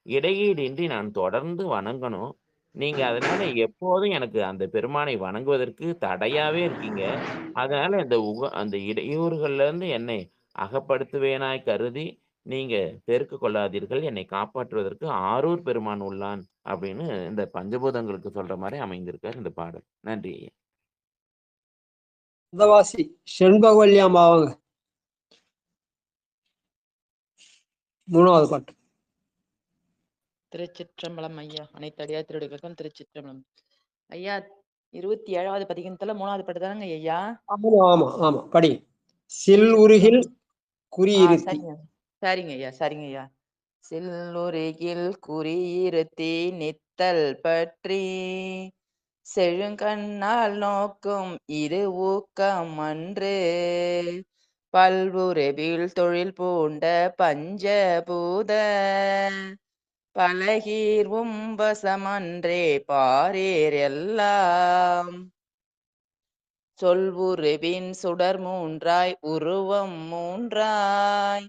இடையீடின்றி நான் தொடர்ந்து வணங்கணும். நீங்க அதனால எப்போதும் எனக்கு அந்த பெருமானை வணங்குவதற்கு தடையாவே இருக்கீங்க. அதனால அந்த இடையூறுகள்ல இருந்து என்னை அகப்படுத்துவேனாய் கருதி நீங்க பெருக்கு கொள்ளாதீர்கள், என்னை காப்பாற்றுவதற்கு ஆரூர் பெருமான் உள்ளான் அப்படின்னு இந்த பஞ்சபூதங்களுக்கு சொல்ற மாதிரி அமைந்திருக்கார் இந்த பாடல். நன்றி ஐயா. சுந்தவாசி செண்பகவல்லியாம் அவங்க 3வது பாட்டு. திருச்சிற்றம்பலம் ஐயா. அனைத்து அடியார் திருடிகளுக்கும் திருச்சிற்றம்பலம் ஐயா. 27வது பதிகத்துல 3வது பாட்டு தானங்க ஐயா? ஆமா ஆமா ஆமா, படி. சில் உருகில் குறியிருத்தி. சரிங்க ஐயா, சரிங்க ஐயா. சில்லுருகில் குறியிருத்தி நித்தல் பற்றி செழுங்கண்ணால் நோக்கும் இரு ஊக்கம் அன்று பல்வுருவில் தொழில் பூண்ட பஞ்சபூத பலகீர்வும் வசமன்றே பாரேர் எல்லாம் சொல்வுருவின் சுடர் மூன்றாய் உருவம் மூன்றாய்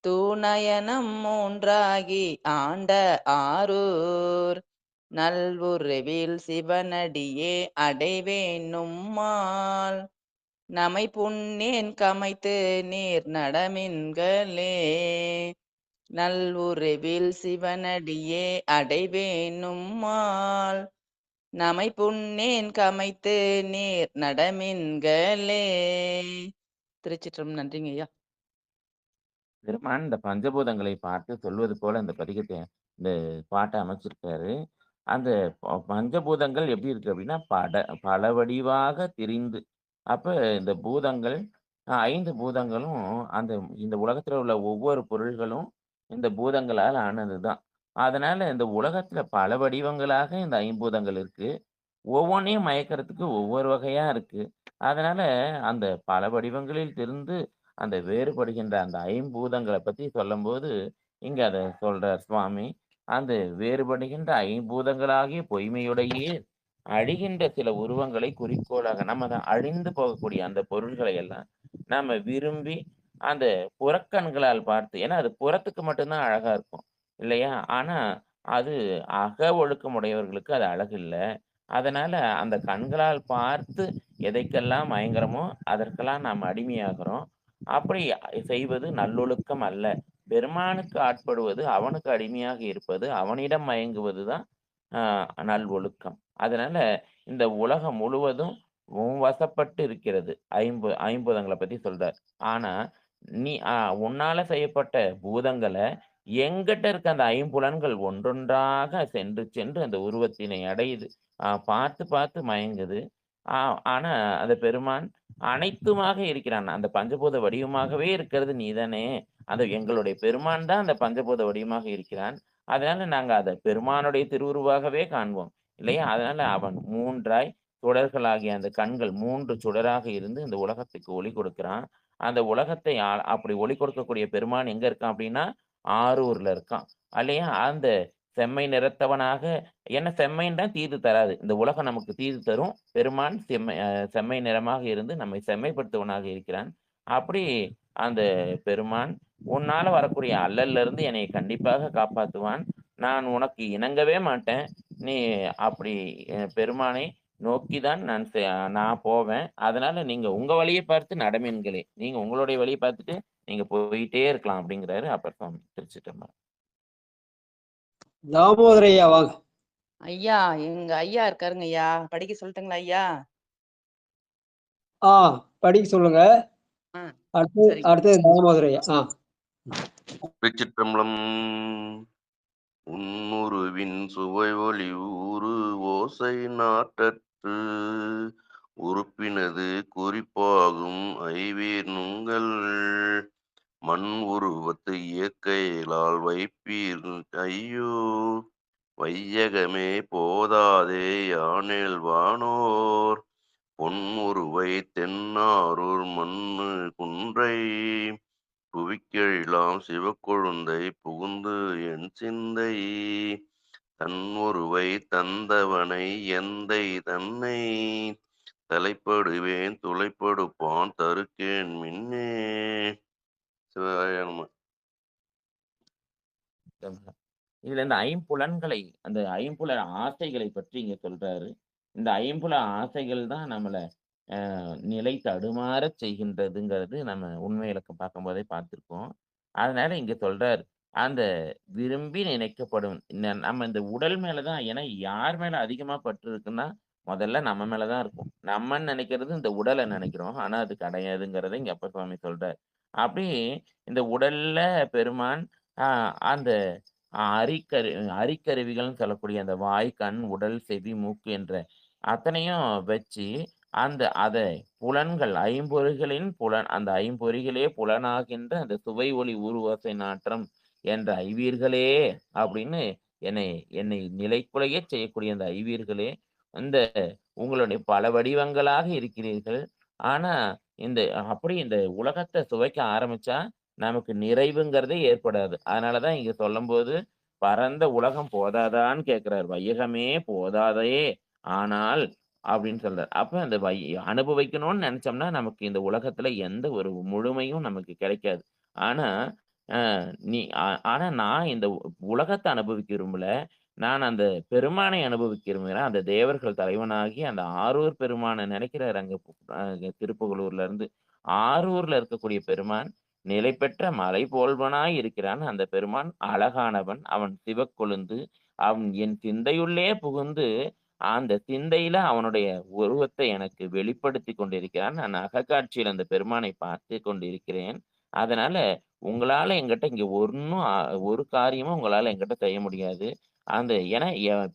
தூணயனம் மூன்றாகி ஆண்ட ஆரூர் நல்வுருவில் சிவனடியே அடைவேன் நும்மால் நமை புண்ணேன் கமைத்து நீர் நடமின்களே நல்வுருவில் சிவனடியே அடைவேன் நும்மால் நமை புண்ணேன் கமைத்து நீர் நடமின்களே. திருச்சிற்றம். நன்றிங்க ஐயா. பெருமான் இந்த பஞ்சபூதங்களை பார்த்து சொல்வது போல இந்த பதிகத்தை, இந்த பாட்டை அமைச்சிருக்காரு. அந்த பஞ்சபூதங்கள் எப்படி இருக்கு அப்படின்னா பல வடிவாக திரிந்து, அப்ப இந்த பூதங்கள் 5 பூதங்களும் இந்த உலகத்துல உள்ள ஒவ்வொரு பொருள்களும் இந்த பூதங்களால் ஆனதுதான். அதனால இந்த உலகத்துல பல வடிவங்களாக இந்த 5பூதங்கள் இருக்கு. ஒவ்வொன்றையும் மயக்கிறதுக்கு ஒவ்வொரு வகையா இருக்கு. அதனால அந்த பல வடிவங்களில் திருந்து அந்த வேறுபடுகின்ற அந்த 5பூதங்களை பத்தி சொல்லும்போது இங்க அதை சொல்றார் சுவாமி. அந்த வேறுபடுகின்ற 5பூதங்களாகிய பொய்மையுடையே அழிகின்ற சில உருவங்களை குறிக்கோளாக நம்ம தான் அழிந்து போகக்கூடிய அந்த பொருள்களை எல்லாம் நாம விரும்பி அந்த புறக்கண்களால் பார்த்து, ஏன்னா அது புறத்துக்கு மட்டும்தான் அழகா இருக்கும் இல்லையா? ஆனா அது அக ஒழுக்கமுடையவர்களுக்கு அது அழகு இல்லை. அதனால அந்த கண்களால் பார்த்து எதைக்கெல்லாம் மயங்குறோமோ அதற்கெல்லாம் நாம் அடிமையாகிறோம். அப்படி செய்வது நல்லொழுக்கம் அல்ல. பெருமானுக்கு ஆட்படுவது, அவனுக்கு அடிமையாக இருப்பது, அவனிடம் மயங்குவதுதான் நல்வொழுக்கம். அதனால இந்த உலகம் முழுவதும் வசப்பட்டு இருக்கிறது. ஐம்பூதங்களை பத்தி சொல்றார். ஆனா நீ உன்னால செய்யப்பட்ட பூதங்களை எங்கிட்ட இருக்க அந்த 5புலன்கள் ஒன்றொன்றாக சென்று சென்று அந்த உருவத்தினை அடையுது, பார்த்து பார்த்து மயங்குது. ஆனா அந்த பெருமான் அனைத்துமாக இருக்கிறான். அந்த பஞ்சபூத வடிவமாகவே இருக்கிறது நீதானே. அந்த எங்களுடைய பெருமான் தான் அந்த பஞ்சபூத வடிவமாக இருக்கிறான். அதனால நாங்க அதை பெருமானுடைய திருவுருவாகவே காண்போம் இல்லையா? அதனால அவன் 3ஆய் சுடர்களாகிய அந்த கண்கள் 3 சுடராக இருந்து இந்த உலகத்துக்கு ஒளி கொடுக்கிறான். அந்த உலகத்தை அப்படி ஒளி கொடுக்கக்கூடிய பெருமான் எங்க இருக்கான் அப்படின்னா ஆரூர்ல இருக்கான் இல்லையா? அந்த செம்மை நிறத்தவனாக, என்ன செம்மைன்னு தான் தீது தராது, இந்த உலகம் நமக்கு தீது தரும். பெருமான் செம்மை நிறமாக இருந்து நம்மை செம்மைப்படுத்துவனாக இருக்கிறான். அப்படி அந்த பெருமான் உன்னால வரக்கூடிய அல்லல்ல இருந்து என்னை கண்டிப்பாக காப்பாற்றுவான். நான் உனக்கு இணங்கவே மாட்டேன். நீ அப்படி பெருமானை நோக்கிதான் நான் போவேன். அதனால நீங்க உங்க வழியை பார்த்து நடமீன்களே, நீங்க உங்களுடைய வழியை பார்த்துட்டு நீங்க போயிட்டே இருக்கலாம் அப்படிங்கிறாரு அப்பர் சுவாமி. திருச்சிட்டம்பலம். தாமோதர ஐயா வாங்க. ஐயா, எங்க ஐயா இருக்காருங்க ஐயா, படிக்க சொல்லட்டுங்களா ஐயா? படிக்க சொல்லுங்க. அடுத்து தாமோதரையா. திருச்சிற்றம்பலம். உன்னுருவின் சுவை ஒளி ஊறு ஓசை நாட்டற்று உறுப்பினது குறிப்பாகும் ஐவீர் நுங்கள் மண் உருவத்து இயற்கையிலால் வைப்பீர் ஐயோ வையகமே போதாதே யானேல் வானோர் பொன் உருவை தென்னாரூர் மண்ணு குன்றை புவிக்கெழிலாம் சிவக்கொழுந்தை புகுந்து என் சிந்தை தன் ஒருவை தந்தவனை எந்தை தன்னை தலைப்படுவேன் துளைப்படுப்பான் தருக்கேன் மின்னே. சிவாயனம. இதுல இந்த ஐம்புலன்களை, அந்த ஐம்புல ஆசைகளை பற்றி இங்க சொல்றாரு. இந்த ஐம்புல ஆசைகள் தான் நம்மள நிலை தடுமாற செய்கின்றதுங்கிறது நம்ம உண்மை இலக்கம் பார்க்கும்போதே பார்த்திருக்கோம். அதனால இங்க சொல்றாரு, அந்த விரும்பி நினைக்கப்படும் நம்ம இந்த உடல் மேலதான். ஏன்னா யார் மேல அதிகமா பற்று இருக்குன்னா முதல்ல நம்ம மேலதான் இருக்கும். நம்மன்னு நினைக்கிறது இந்த உடலை நினைக்கிறோம், ஆனா அது கிடையாதுங்கிறத இங்க அப்பர் சுவாமி சொல்றாரு. அப்படி இந்த உடல்ல பெருமான் அந்த அரிக்கருவிகள்னு சொல்லக்கூடிய அந்த வாய், கண், உடல், செவி, மூக்கு என்ற அத்தனையும் வச்சு அதை புலன்கள், ஐம்பொறிகளின் புலன், அந்த ஐம்பொறிகளே புலனாகின்ற அந்த சுவை ஒளி ஊர்வசை நாற்றம் என்ற ஐவீர்களே அப்படின்னு என்னை நிலைக்குலைய செய்யக்கூடிய அந்த ஐவீர்களே, இந்த உங்களுடைய பல வடிவங்களாக இருக்கிறீர்கள். ஆனா அப்படி இந்த உலகத்தை சுவைக்க ஆரம்பிச்சா நமக்கு நிறைவுங்கிறதே ஏற்படாது. அதனாலதான் இங்க சொல்லும் போது பரந்த உலகம் போதாதான்னு கேட்கிறார். வையகமே போதாதே ஆனால் அப்படின்னு சொல்றார். அப்ப அந்த அனுபவிக்கணும்னு நினைச்சோம்னா நமக்கு இந்த உலகத்துல எந்த ஒரு முழுமையும் நமக்கு கிடைக்காது. ஆனா நான் இந்த உலகத்தை அனுபவிக்க விரும்பல, நான் அந்த பெருமானை அனுபவிக்க விரும்புகிறேன். அந்த தேவர்கள் தலைவனாகி அந்த ஆரூர் பெருமானை நினைக்கிறார். அங்க திருப்புகலூர்ல இருந்து ஆரூர்ல இருக்கக்கூடிய பெருமான் நிலை பெற்ற மலை போல்வனாய் இருக்கிறான். அந்த பெருமான் அழகானவன், அவன் சிவக்கொழுந்து, அவன் என் சிந்தையுள்ளே புகுந்து அந்த சிந்தையில அவனுடைய உருவத்தை எனக்கு வெளிப்படுத்தி கொண்டிருக்கிறான். நான் அகக்காட்சியில் அந்த பெருமானை பார்த்து கொண்டிருக்கிறேன். அதனால உங்களால என்கிட்ட இங்க ஒரு காரியமும் உங்களால என்கிட்ட செய்ய முடியாது. ஏன்னா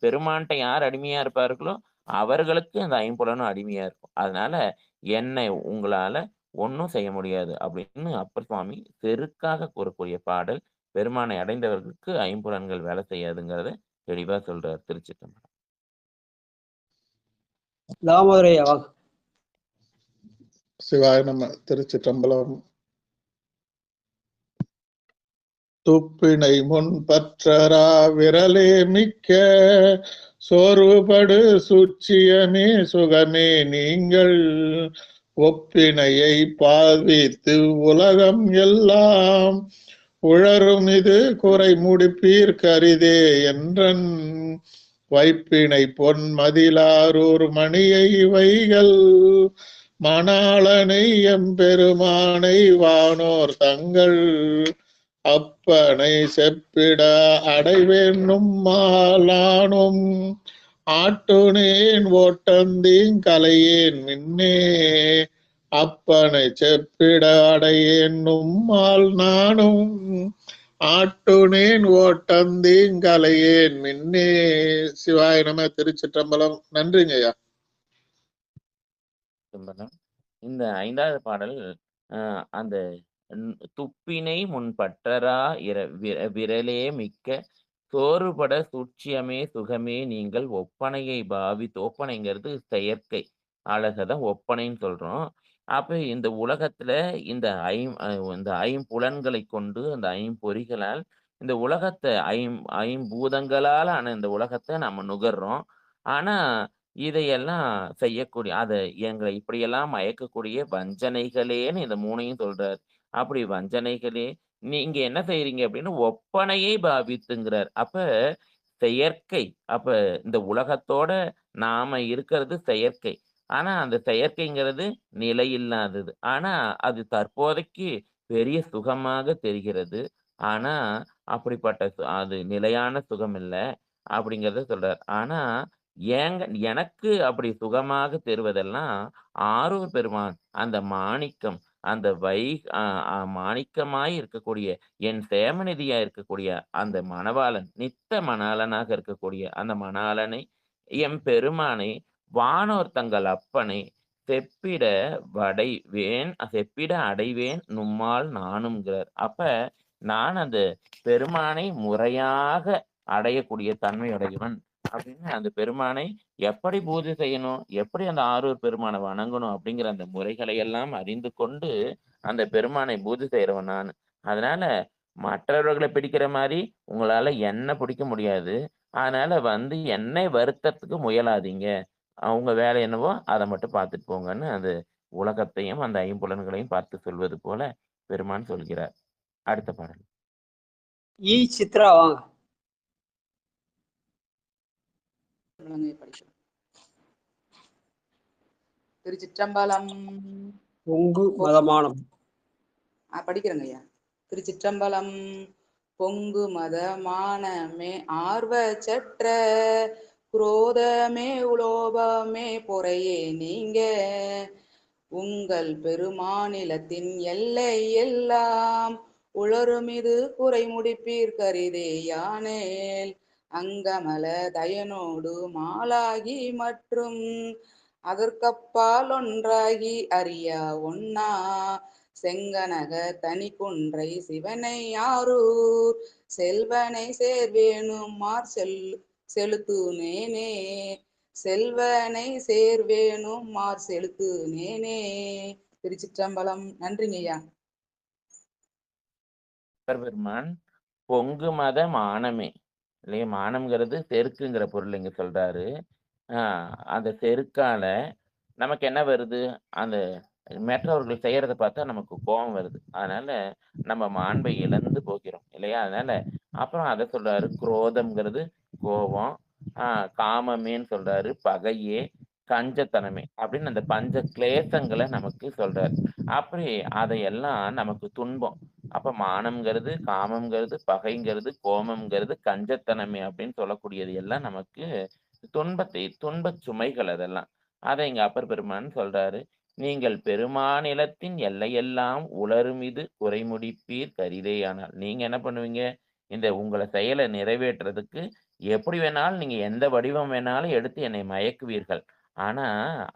பெருமான்கிட்ட யார் அடிமையா இருப்பார்களோ அவர்களுக்கு அந்த ஐம்புலனும் அடிமையா இருக்கும். அதனால என்னை உங்களால ஒன்றும் செய்ய முடியாது அப்படின்னு அப்பர் சுவாமி செருக்காக கூறக்கூடிய பாடல். பெருமானை அடைந்தவர்களுக்கு ஐம்புலன்கள் வேலை செய்யாதுங்கிறத தெளிவா சொல்றார். திருச்சிற்றம்பலம். சிவாய நம. திருச்சிற்றம்பலம். துப்பினை முன் பற்றரா விரலே மிக்க சோர்வுபடு சூட்சியமே சுகமே நீங்கள் ஒப்பினையை பாவித்து உலகம் எல்லாம் உழரும் இது குறை முடிப்பீர் கரிதே என்றன் வைப்பினை பொன் மதிலாரூர் மணியை வைகள் மணாளனை எம்பெருமானை வானோர் தங்கள் அப்பனை செப்பிட அடைவேன்னும் மாலானும் ஆட்டுனேன் ஓட்டந்தீங் கலையேன் மின்னே அப்பனை செப்பிட அடையேன்னும் மால் நானும் ஆட்டுனேன் ஓட்டந்தீங் கலையேன் மின்னே. சிவாய நம. திருச்சிற்றம்பலம். நன்றிங்க ஐயா. இந்த 5வது பாடல் அந்த துப்பினை முன் பற்றரா விரலே மிக்க சோறுபட சூட்சியமே சுகமே நீங்கள் ஒப்பனையை ஒப்பனைங்கிறது செயற்கை அழகதான் ஒப்பனைன்னு சொல்றோம். அப்ப இந்த உலகத்துல இந்த ஐம்புலன்களை கொண்டு அந்த ஐம்பொறிகளால் இந்த உலகத்தை ஐம்பூதங்களால் ஆன இந்த உலகத்தை நம்ம நுகர்றோம். ஆனா இதையெல்லாம் செய்யக்கூடிய எங்களை இப்படியெல்லாம் மயக்கக்கூடிய வஞ்சனைகளேன்னு இந்த 3ஐயும் சொல்றார். அப்படி வஞ்சனைகளே நீங்க என்ன செய்யறீங்க அப்படின்னு ஒப்பனையை பாவித்துங்கிறார். அப்ப செயற்கை, அப்ப இந்த உலகத்தோட நாம இருக்கிறது செயற்கை. ஆனா அந்த செயற்கைங்கிறது நிலையில்லாதது. ஆனா அது தற்போதைக்கு பெரிய சுகமாக தெரிகிறது. ஆனா அப்படிப்பட்ட அது நிலையான சுகம் இல்லை அப்படிங்கிறத சொல்றார். ஆனா எனக்கு அப்படி சுகமாக தெரிவதெல்லாம் ஆரூர் பெருமான் அந்த மாணிக்கம், அந்த மாணிக்கமாய் இருக்கக்கூடிய என் சேமநிதியா இருக்கக்கூடிய அந்த மணவாளன், நித்த மணாளனாக இருக்கக்கூடிய அந்த மணாளனை, எம் பெருமானை, வானோர் தங்கள் அப்பனை செப்பிட அடைவேன் நும்மால் நானும்ங்கிறார். அப்ப நான் அந்த பெருமானை முறையாக அடையக்கூடிய தன்மையுடையவன் அப்படின்னு அந்த பெருமானை எப்படி பூஜை செய்யணும், எப்படி அந்த ஆரூர் பெருமானை வணங்கணும் அப்படிங்கிற அந்த முறைகளை எல்லாம் அறிந்து கொண்டு அந்த பெருமானை பூஜை செய்யறவன் நான். அதனால மற்றவர்களை பிடிக்கிற மாதிரி உங்களால என்ன பிடிக்க முடியாது. அதனால என்னை வருத்தத்துக்கு முயலாதீங்க. அவங்க வேலை என்னவோ அதை மட்டும் பார்த்துட்டு போங்கன்னு அந்த உலகத்தையும் அந்த ஐம்புலன்களையும் பார்த்து சொல்வது போல பெருமான் சொல்கிறார். அடுத்த பாடல். சித்ரா வாங்க. திருச்சிற்றம்பலம். பொங்கு மதமானம் படிக்கிறேங்க ஐயா. திருச்சிற்றம்பலம். பொங்கு மதமானமே ஆர்வச்சற்ற குரோதமே உலோபமே பொறையே நீங்க உங்கள் பெருமாநிலத்தின் எல்லை எல்லாம் உளருமிது குறை முடிப்பீர் கரிதே யானேல் அங்கமல தயனோடு மாலாகி மற்றும் அதற்கப்பால் ஒன்றாகி அறியா ஒன்னா செங்கனக தனி குன்றை சிவனை ஆரூர் செல்வனை சேர்வேணுமார் செலுத்துனேனே செல்வனை சேர்வேணுமார் செலுத்துனேனே. திருச்சிற்றம்பலம். நன்றிங்க ஐயா. பெருமான் பொங்கு மத மானமே இல்லையா, மானம்ங்கிறது செருக்குங்கிற பொருள் இங்க சொல்றாரு. அந்த செருக்கால நமக்கு என்ன வருது, அந்த மற்றவர்கள் செய்யறத பார்த்தா நமக்கு கோபம் வருது. அதனால நம்ம மாண்பை இழந்து போகிறோம் இல்லையா. அதனால அப்புறம் அதை சொல்றாரு, குரோதம்ங்கிறது கோபம், காமமேன்னு சொல்றாரு பகையே, கஞ்சத்தனமே அப்படின்னு அந்த பஞ்ச கிளேசங்களை நமக்கு சொல்றாரு. அப்படி அதையெல்லாம் நமக்கு துன்பம். அப்ப மானம்ங்கிறது, காமம்ங்கிறது, பகைங்கிறது, கோமம்ங்கிறது, கஞ்சத்தனமே அப்படின்னு சொல்லக்கூடியது எல்லாம் நமக்கு துன்ப சுமைகள். அதெல்லாம் அதை இங்க அப்பர் பெருமான் சொல்றாரு. நீங்கள் பெருமாநிலத்தின் எல்லையெல்லாம் உளருமிது குறைமுடிப்பீர் கரிதேயானால். நீங்க என்ன பண்ணுவீங்க, இந்த உங்களை செயலை நிறைவேற்றுறதுக்கு எப்படி வேணாலும் நீங்க எந்த வடிவம் வேணாலும் எடுத்து என்னை மயக்குவீர்கள். ஆனா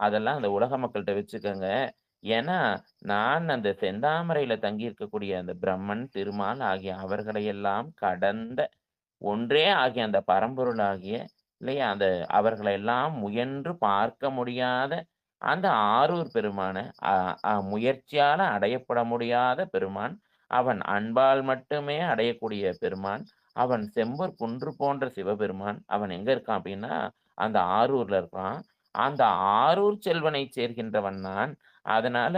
அதெல்லாம் அந்த உலக மக்கள்கிட்ட வச்சுக்கோங்க. ஏன்னா நான் அந்த செந்தாமரையில தங்கி இருக்கக்கூடிய அந்த பிரம்மன், திருமால் ஆகிய அவர்களையெல்லாம் கடந்த ஒன்றே ஆகிய அந்த பரம்பொருள் ஆகிய இல்லையா, அந்த அவர்களை எல்லாம் முயன்று பார்க்க முடியாத அந்த ஆரூர் பெருமான முயற்சியால அடையப்பட முடியாத பெருமான், அவன் அன்பால் மட்டுமே அடையக்கூடிய பெருமான், அவன் செம்பொர் குன்று போன்ற சிவபெருமான். அவன் எங்க இருக்கான் அப்படின்னா அந்த ஆரூர்ல இருக்கான். அந்த ஆரூர் செல்வனை சேர்கின்றவன் நான். அதனால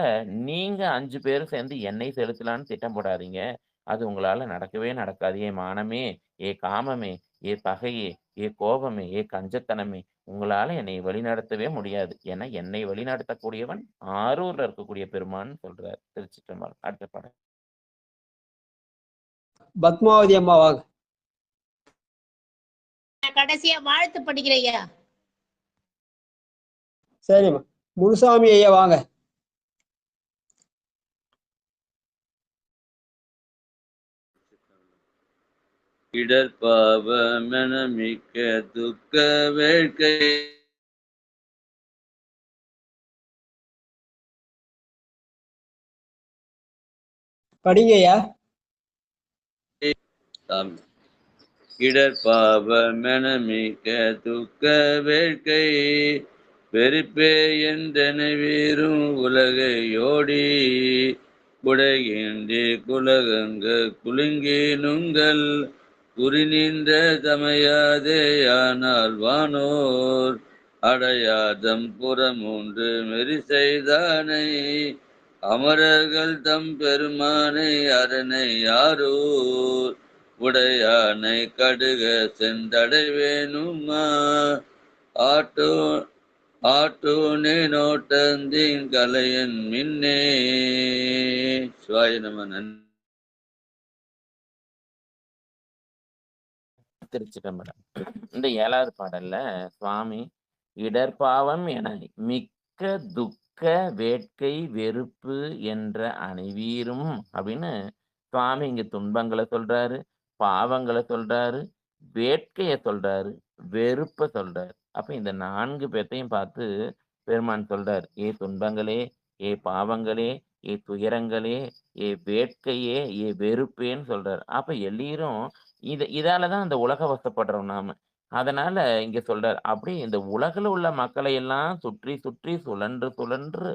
நீங்க 5 பேரும் சேர்ந்து என்னை செலுத்தலான்னு திட்டம் போடாதீங்க. அது உங்களால நடக்கவே நடக்காது. ஏ மானமே, ஏ காமமே, ஏ பகையே, ஏ கோபமே, ஏ கஞ்சத்தனமே, உங்களால என்னை வழிநடத்தவே முடியாது. ஏன்னா என்னை வழிநடத்தக்கூடியவன் ஆரூர்ல இருக்கக்கூடிய பெருமான்னு சொல்றார். திருச்சிற்றம்பலம். அடுத்த பாடல். பத்மாவதி அம்மா வாங்க. கடைசியா வாழ்த்து படிக்கிறேன் ஐயா. சரிம்மா. முனுசாமி ஐயா வாங்க. இடர்பாவமெனமிக்க துக்க வேட்கை படிங்கய்யா. இடர்பாவமெனமிக்க துக்க வேட்கை பெருப்பே என்றென வீரும் உலகையோடி குடைகின்றி குலகங்க குலுங்கி நுங்கள் குறிநின்ற தமையாதேயானால் வானோர் அடையாதம் புறமூன்று மெரி செய்தானை அமரர்கள் தம் பெருமானை அரணை யாரூர் உடையானை கடுக சென்றடைவேனுமா ஆட்டோனே நோட்டந்தின் கலையன் மின்னே. சிவாய நம. திருச்சிற்றம்பலம். இந்த 7வது பாடல்ல சுவாமி இடர்பாவம் என மிக்க துக்க வேட்கை வெறுப்பு என்ற அனைவீரும் அப்படின்னு சுவாமி இங்க துன்பங்களை சொல்றாரு, பாவங்களை சொல்றாரு, வேட்கைய சொல்றாரு, வெறுப்ப சொல்றாரு. அப்ப இந்த 4 பேத்தையும் பார்த்து பெருமான் சொல்றார், ஏ துன்பங்களே, ஏ பாவங்களே, ஏ துயரங்களே, ஏ வேட்கையே, ஏ வெறுப்பேன்னு சொல்றாரு. அப்ப எல்லீரும் இதாலதான் அந்த உலக வசப்படுறோம் நாம. அதனால இங்க சொல்றார், அப்படியே இந்த உலகில உள்ள மக்களை எல்லாம் சுற்றி சுற்றி சுழன்று சுழன்று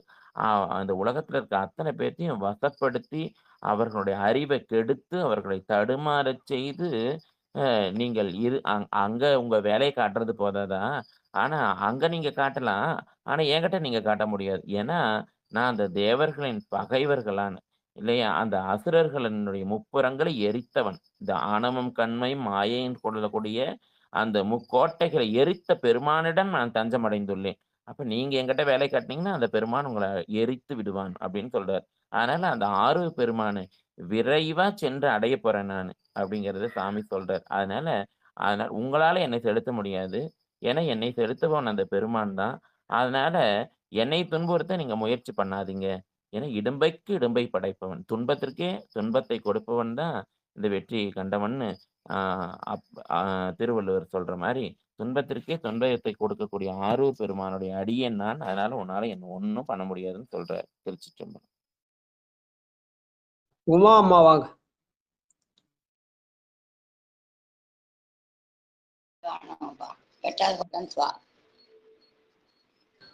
அந்த உலகத்துல இருக்க அத்தனை பேத்தையும் வசப்படுத்தி அவர்களுடைய அறிவை கெடுத்து அவர்களை தடுமாறச் செய்து நீங்கள் அங்க உங்க வேலையை காட்டுறது போதாதா? ஆனா அங்க நீங்க காட்டலாம். ஆனா என்கிட்ட நீங்க காட்ட முடியாது. ஏன்னா நான் அந்த தேவர்களின் பகைவர்களான இல்லையா? அந்த அசுரர்களினுடைய முப்புறங்களை எரித்தவன். இந்த ஆணவம், கண்மை, மாயைன்னு கொள்ளக்கூடிய அந்த முக்கோட்டைகளை எரித்த பெருமானிடம் நான் தஞ்சம் அடைந்துள்ளேன். அப்ப நீங்க என்கிட்ட வேலை காட்டினீங்கன்னா அந்த பெருமான் உங்களை எரித்து விடுவான் அப்படின்னு சொல்றாரு. அதனால அந்த ஆறு பெருமானு விரைவா சென்று அடைய போறேன் நானு அப்படிங்கறத சாமி சொல்றார். அதனால உங்களால என்னை செலுத்த முடியாது. ஏன்னா என்னை செலுத்துபவன் அந்த பெருமான் தான். அதனால என்னை துன்புறுத்த நீங்க முயற்சி பண்ணாதீங்க. ஏன்னா இடும்பைக்கு இடும்பை படைப்பவன், துன்பத்திற்கே துன்பத்தை கொடுப்பவன் தான் இந்த வெற்றி கண்டவன்னு திருவள்ளுவர் சொல்ற மாதிரி துன்பத்திற்கே துன்பத்தை கொடுக்கக்கூடிய ஆரூர் பெருமானுடைய அடியேன் நான். அதனால உன்னால என்ன ஒன்னும் பண்ண முடியாதுன்னு சொல்றாரு. திருச்சிற்றம்பலம். உமா அம்மா வாங்க.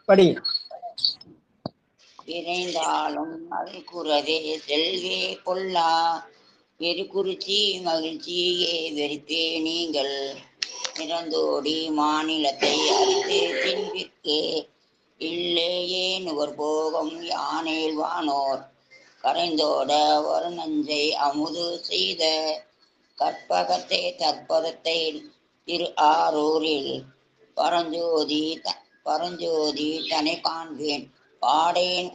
படிங்க. விரைந்தாலும் அது குறதே செல்வே கொல்லா வெறிக்குறிச்சி மகிழ்ச்சியே வெறித்தே நீங்கள் நிறந்தோடி மாநிலத்தை அறித்து பின்பிற்கே இல்லையே நுகர்போகம் யானேல் வானோர் கரைந்தோட ஒரு நஞ்சை அமுது செய்த கற்பகத்தை தற்பதத்தை திரு ஆரூரில் பரஞ்சோதி தனை காண்பேன் பாடேன்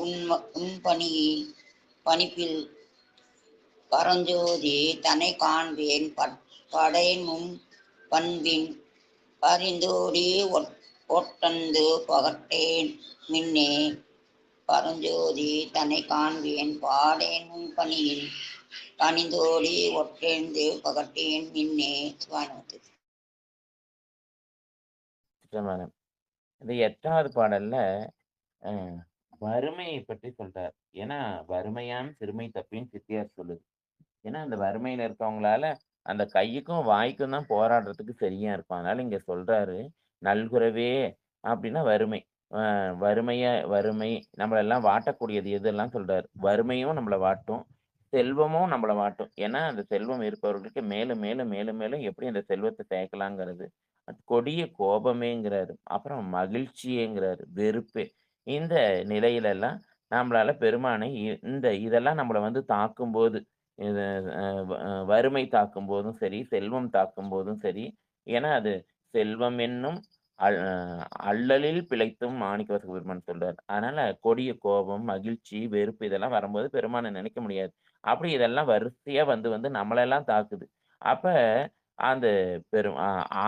பணிப்பில் பரஞ்சோதி தனை காண்பேன் படையின் பண்பின் பரிந்தோடி ஒட்டந்து பகட்டேன் மின்னே பரஞ்சோதி தனை காண்பேன் பாடேன் பணியில் பணிந்தோடி ஒட்டேந்து பகட்டேன் மின்னே. இந்த 8வது பாடல்ல வறுமையை பற்றி சொல்றார். ஏன்னா வறுமையான் சிறுமை தப்பின்னு சித்தியார் சொல்லுது. ஏன்னா அந்த வறுமையில இருக்கவங்களால அந்த கையுக்கும் வாய்க்கும் தான் போராடுறதுக்கு சரியா இருக்கும். அதனால இங்க சொல்றாரு, நல்குறவே அப்படின்னா வறுமை. வறுமை நம்மளெல்லாம் வாட்டக்கூடியது எதெல்லாம் சொல்றாரு. வறுமையும் நம்மளை வாட்டும், செல்வமும் நம்மளை வாட்டும். ஏன்னா அந்த செல்வம் இருப்பவர்களுக்கு மேலும் மேலும் மேலும் மேலும் எப்படி அந்த செல்வத்தை சேர்க்கலாங்கிறது. கொடிய கோபமேங்கிறாரு. அப்புறம் மகிழ்ச்சியேங்கிறாரு, வெறுப்பே. இந்த நிலையில எல்லாம் நம்மளால பெருமானை இதெல்லாம் நம்மளை வந்து தாக்கும் போது, வறுமை தாக்கும் போதும் சரி, செல்வம் தாக்கும் போதும் சரி, ஏன்னா அது செல்வம் என்னும் அல்லலில் பிழைத்தும் மாணிக்கவாசக பெருமான் சொல்றார். அதனால கொடிய கோபம், மகிழ்ச்சி, வெறுப்பு இதெல்லாம் வரும்போது பெருமானை நினைக்க முடியாது. அப்படி இதெல்லாம் வரிசையா வந்து வந்து நம்மளெல்லாம் தாக்குது. அப்ப அந்த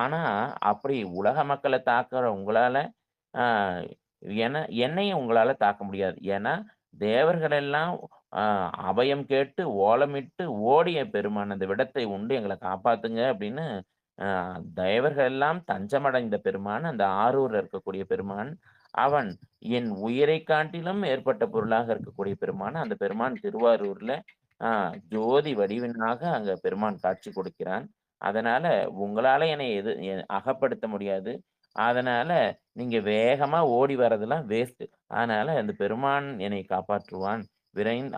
ஆனா அப்படி உலக மக்களை தாக்குற உங்களால என்னையும் உங்களால தாக்க முடியாது. ஏன்னா தேவர்கள் எல்லாம் அபயம் கேட்டு ஓலமிட்டு ஓடிய பெருமான் அந்த விடத்தை உண்டு எங்களை காப்பாத்துங்க அப்படின்னு தேவர்கள் எல்லாம் தஞ்சமடைந்த பெருமான் அந்த ஆரூர்ல இருக்கக்கூடிய பெருமான். அவன் என் உயிரை காட்டிலும் ஏற்பட்ட பொருளாக இருக்கக்கூடிய பெருமான். அந்த பெருமான் திருவாரூர்ல ஜோதி வடிவனாக அங்க பெருமான் காட்சி கொடுக்கிறான். அதனால உங்களால என்னை அகப்படுத்த முடியாது. அதனால நீங்க வேகமா ஓடி வர்றதெல்லாம் வேஸ்ட். அதனால அந்த பெருமான் என்னை காப்பாற்றுவான்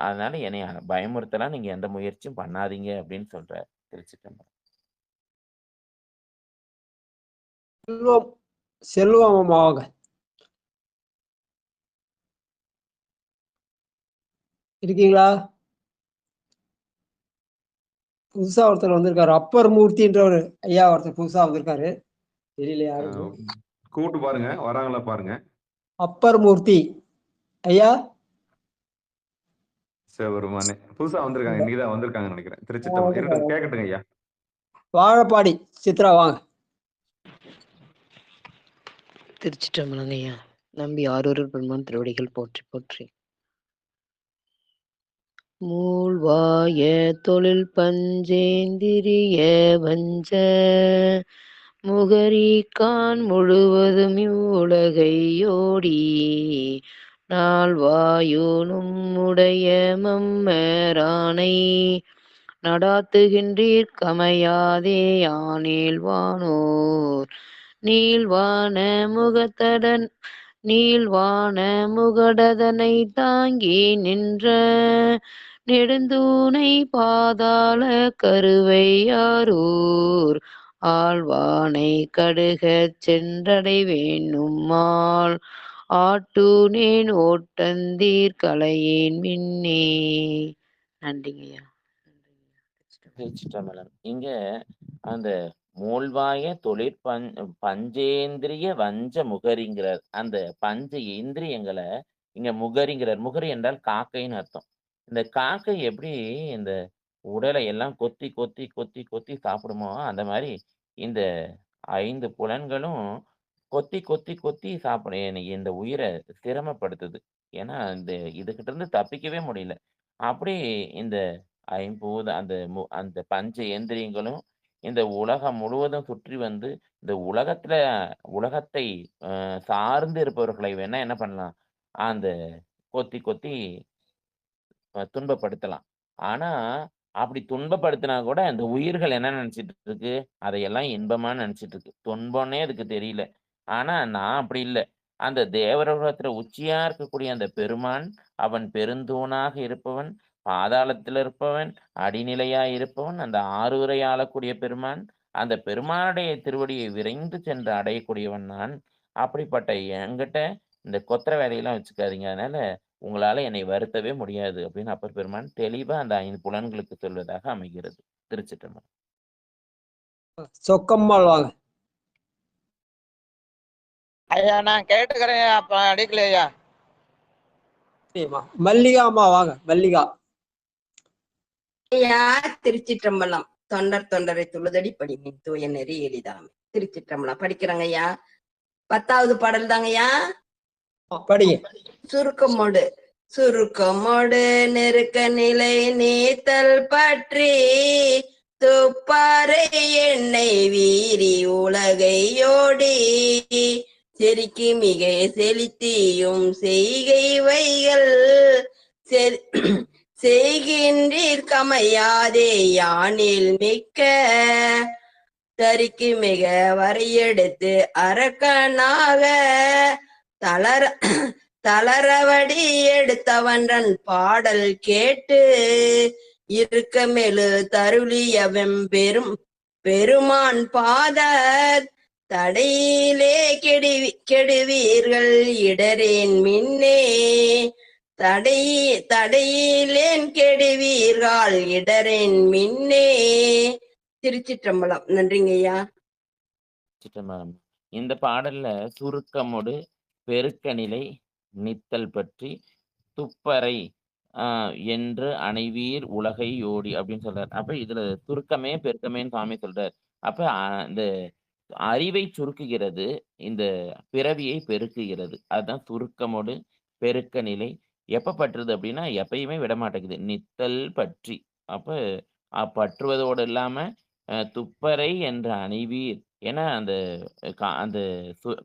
அதனால என்னை பயமுறுத்தலாம் நீங்க எந்த முயற்சியும் பண்ணாதீங்க அப்படின்னு சொல்றார். திருச்சிற்றம்பலம். செல்வமாக இருக்கீங்களா? புதுசா ஒருத்தர் வந்திருக்காரு, அப்பர் மூர்த்தின்றவர் ஐயா ஒருத்தர் புதுசா வந்திருக்காரு. தெரியல யாரு, கூப்பிட்டு பாருங்க, வராங்களா பாருங்க. அப்பர் மூர்த்தி ஐயா சிவபெருமானே புதுசா வந்திருக்காங்க, இன்னைக்குதான் வந்திருக்காங்கன்னு நினைக்கிறேன். திருச்சிற்றம்பலம் கேட்கட்டுங்க ஐயா. வாழப்பாடி சித்ரா வாங்க. திருச்சிற்றம்பலம் ஐயா. நம்பி ஆரூரர் பெருமான் திருவடிகள் போற்றி போற்றி. மூழ்வாய தொழில் பஞ்சேந்திரிய வஞ்ச முகரிக்கான் முழுவதும் இவ்வுலகையோடி நால்வாயுனும் உடைய மம்மரானை நடாத்துகின்றீர் கமையாதே யானேல்வானோர் நீள்வான முகடதனை தாங்கி நின்ற நெடுந்தூணை பாதாள கருவையாரூர் ஆழ்வானை கடுகச் சென்றடைவேன் உம்மால் ஆட்டூனேன் ஓட்டந்தீர் கலையேன் மின்னே. நன்றிங்கய்யா. திருச்சிற்றம்பலம். இங்க அந்த மூழ்வாய பஞ்சேந்திரிய வஞ்ச முகரிங்கிறார். அந்த பஞ்ச இந்திரியங்களை இங்க முகரிங்கிறார். முகரி என்றால் காக்கைன்னு அர்த்தம். இந்த காக்கை எப்படி இந்த உடலை எல்லாம் கொத்தி கொத்தி கொத்தி கொத்தி சாப்பிடுமோ அந்த மாதிரி இந்த 5 புலன்களும் கொத்தி கொத்தி கொத்தி சாப்பிட இந்த உயிரை சிரமப்படுத்துது. ஏன்னா இந்த இதுகிட்ட இருந்து தப்பிக்கவே முடியல. அப்படி இந்த ஐம்பூத அந்த பஞ்ச இந்திரியங்களும் இந்த உலகம் முழுவதும் சுற்றி வந்து இந்த உலகத்தை சார்ந்து இருப்பவர்களை வேணா என்ன பண்ணலாம், அந்த கொத்தி கொத்தி துன்பப்படுத்தலாம். ஆனா அப்படி துன்பப்படுத்தினா கூட அந்த உயிர்கள் என்ன நினைச்சிட்டு இருக்கு, அதையெல்லாம் இன்பமா நினைச்சிட்டு இருக்கு. துன்பம்னே அதுக்கு தெரியல. ஆனா நான் அப்படி இல்லை. அந்த தேவரோகத்துல உச்சியா இருக்கக்கூடிய அந்த பெருமான், அவன் பெருந்தூணாக இருப்பவன், பாதாளத்தில் இருப்பவன், அடிநிலையா இருப்பவன், அந்த ஆரூரை ஆளக்கூடிய பெருமான், அந்த பெருமானுடைய திருவடியை விரைந்து சென்று அடையக்கூடியவன் நான். அப்படிப்பட்ட என்கிட்ட இந்த கொத்திர வேலையெல்லாம் வச்சுக்காதீங்க. அதனால உங்களால என்னை வருத்தவே முடியாது அப்படின்னு அப்பர் பெருமான் தெளிவா அந்த 5 புலன்களுக்கு சொல்வதாக அமைகிறது. திருச்சிற்றம்பலம். சொக்கம்மாள் வாங்க. ஐயா நான் கேட்டுக்கிறேன், அப்ப அடிக்கலையா. மல்லிகா அம்மா வாங்க. மல்லிகா. ஐயா திருச்சிற்றம்பலம். தொண்டரை துழுதடி படிமின் தூய நெறி எளிதாமை. திருச்சிற்றம்பலம் படிக்கிறாங்க ஐயா. 10வது பாடல் தாங்கய்யா. படிங்க. சுருக்கமோடு நெருக்க நிலை நீத்தல் பற்றி துப்பாறை எண்ணெய் வீரி உலகையோடி செருக்கி மிக செலுத்தியும் செய்கை வைகள் செய்கின்றீர் கமையாதே யானில் மிக்க தரிக்கு மிக வரையெடுத்து அரக்கனாக தளரவடி எடுத்தவன்றன் பாடல் கேட்டு இருக்க மெழு தருளியவெம் பெருமான் பாத தடையிலே கெடுவீர்கள் இடரேன் மின்னே. தடையிலேன் கெடுவீர்கள் இடரேன் மின்னே. திருச்சிற்றம்பலம். நன்றிங்கய்யா. சிற்றம்பலம். இந்த பாடல்ல சுருக்கமோடு பெருக்கநிலை நித்தல் பற்றி துப்பறை என்று அணைவீர் உலகை ஓடி அப்படின்னு சொல்றார். அப்ப இதுல சுருக்கமே பெருக்கமேன்னு சுவாமி சொல்றார். அப்ப இந்த அறிவை சுருக்குகிறது, இந்த பிறவியை பெருக்குகிறது. அதுதான் சுருக்கமோடு பெருக்க நிலை. எப்ப பற்றுது அப்படின்னா எப்பயுமே விட மாட்டேங்குது. நித்தல் பற்றி. அப்ப பற்றுவதோடு இல்லாம துப்பறை என்ற அணைவீர். ஏன்னா அந்த அந்த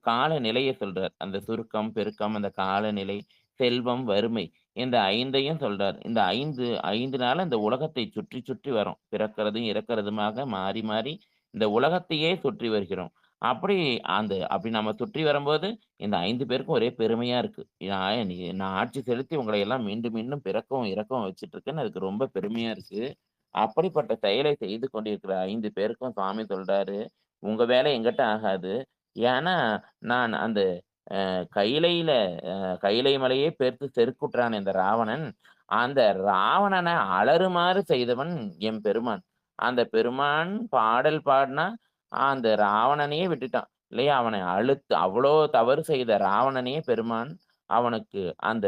கால நிலையை சொல்றார். அந்த சுருக்கம் பெருக்கம், அந்த காலநிலை, செல்வம், வறுமை, இந்த 5ஐயும் சொல்றார். இந்த 5 இந்த உலகத்தை சுற்றி சுற்றி வரும். பிறக்கிறதும் இறக்கிறதுமாக மாறி மாறி இந்த உலகத்தையே சுற்றி வருகிறோம். அப்படி நம்ம சுற்றி வரும்போது இந்த 5 பேருக்கும் ஒரே பெருமையா இருக்கு. நான் ஆட்சி செலுத்தி உங்களை எல்லாம் மீண்டும் மீண்டும் பிறக்கவும் இறக்கவும் வச்சுட்டு இருக்கேன்னு அதுக்கு ரொம்ப பெருமையா இருக்கு. அப்படிப்பட்ட செயலை செய்து கொண்டிருக்கிற 5 பேருக்கும் சுவாமி சொல்றாரு, உங்க வேலை எங்கிட்ட ஆகாது. ஏன்னா நான் அந்த கைலை மலையே பெருத்து செருக்குற்றான் இந்த ராவணன். அந்த ராவணனை அலறுமாறு செய்தவன் என் பெருமான். அந்த பெருமான் பாடல் பாடினா அந்த ராவணனையே விட்டுட்டான் இல்லையா? அவனை அவ்வளோ தவறு செய்த ராவணனையே பெருமான் அவனுக்கு அந்த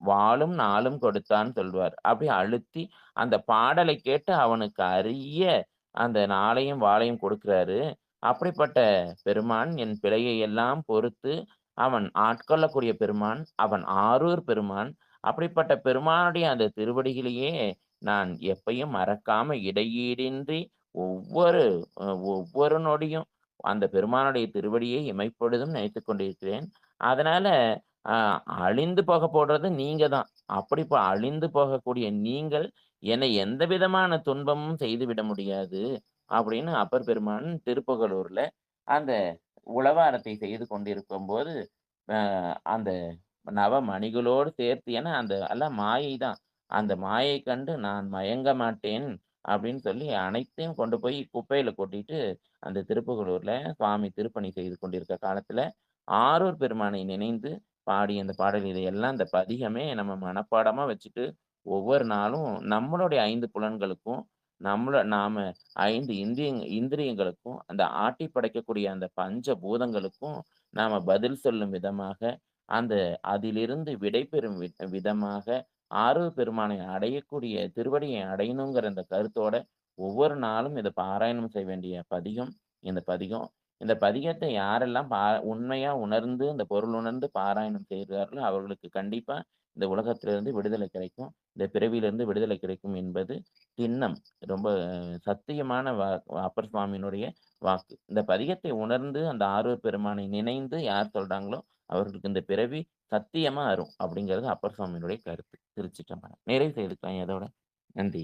வாளும் நாளும் கொடுத்தான்னு சொல்வார். அப்படி அழுத்தி அந்த பாடலை கேட்டு அவனுக்கு அரிய அந்த நாளையும் வாளையும் கொடுக்கிறாரு. அப்படிப்பட்ட பெருமான் என் பிழையை எல்லாம் பொறுத்து அவன் ஆட்கொள்ளக்கூடிய பெருமான், அவன் ஆரூர் பெருமான். அப்படிப்பட்ட பெருமானுடைய அந்த திருவடிகளையே நான் எப்பயும் மறக்காம இடையீடின்றி ஒவ்வொரு ஒவ்வொரு நொடியும் அந்த பெருமானுடைய திருவடியை இமைப்பொழுதும் நினைத்துக் கொண்டிருக்கிறேன். அதனால அழிந்து போக போடுறது நீங்க தான். அப்படி அழிந்து போகக்கூடிய நீங்கள் என்னை எந்த விதமான துன்பமும் செய்துவிட முடியாது அப்படின்னு அப்பர் பெருமான் திருப்புகலூர்ல அந்த உழவாரத்தை செய்து கொண்டிருக்கும்போது அந்த நவமணிகளோடு சேர்த்து, ஏன்னா அந்த எல்லாம் மாயை தான். அந்த மாயை கண்டு நான் மயங்க மாட்டேன் அப்படின்னு சொல்லி அனைத்தையும் கொண்டு போய் குப்பையில கொட்டிட்டு அந்த திருப்புகலூர்ல சுவாமி திருப்பணி செய்து கொண்டிருக்க காலத்துல ஆரூர் பெருமானை நினைந்து பாடி அந்த பாடல் இதையெல்லாம் அந்த பதிகமே நம்ம மனப்பாடமா வச்சுட்டு ஒவ்வொரு நாளும் நம்மளுடைய 5 புலன்களுக்கும் நாம 5 இந்திரியங்களுக்கும் அந்த ஆட்டி படைக்கக்கூடிய அந்த பஞ்ச பூதங்களுக்கும் நாம பதில் சொல்லும் விதமாக அந்த அதிலிருந்து விடைபெறும் விதமாக ஆரூர் பெருமானை அடையக்கூடிய திருவடியை அடையணுங்கிற அந்த கருத்தோட ஒவ்வொரு நாளும் இதை பாராயணம் செய்ய வேண்டிய பதிகம் இந்த பதிகம். இந்த பதிகத்தை யாரெல்லாம் உண்மையா உணர்ந்து இந்த பொருள் உணர்ந்து பாராயணம் செய்கிறார்களோ அவர்களுக்கு கண்டிப்பா இந்த உலகத்திலிருந்து விடுதலை கிடைக்கும், இந்த பிறவியிலிருந்து விடுதலை கிடைக்கும் என்பது திண்ணம். ரொம்ப சத்தியமான அப்பர் சுவாமியினுடைய வாக்கு. இந்த பதிகத்தை உணர்ந்து அந்த ஆரூர் பெருமானை நினைந்து யார் சொல்றாங்களோ அவர்களுக்கு இந்த பிறவி சத்தியமா வரும் அப்படிங்கிறது அப்பர் சுவாமியினுடைய கருத்து. திருச்சிற்றம்பலம். நிறைவு செய்துக்கலாம் அதோட. நன்றி.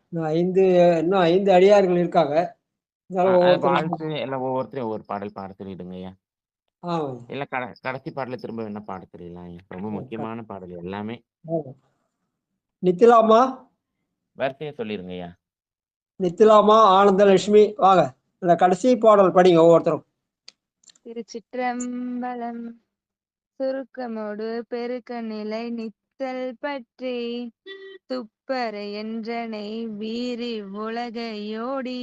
இன்னும் 5 அடியார்கள் இருக்காங்க. வாழ்த்து எல்லாம் ஒவ்வொருத்தரையும் ஒவ்வொரு பாடல் பாட சொல்லிடுங்க ஐயா. இல்ல கடைசி பாடல திரும்ப என்ன பாட தெரியலாம் ஐயா. ரொம்ப முக்கியமான பாடல் எல்லாமே. நித்திலாமா வரிசையா சொல்லிருங்க ஐயா. நித்திலாமா, ஆனந்தலட்சுமி வாங்க. இந்த கடைசி பாடல் படிங்க ஒவ்வொருத்தரும். திருச்சிற்றம்பலம். சுருக்கமோடு பெருக்க நிலை நித்தல் பற்றி துப்பறை என்றனை வீரி உலகையோடி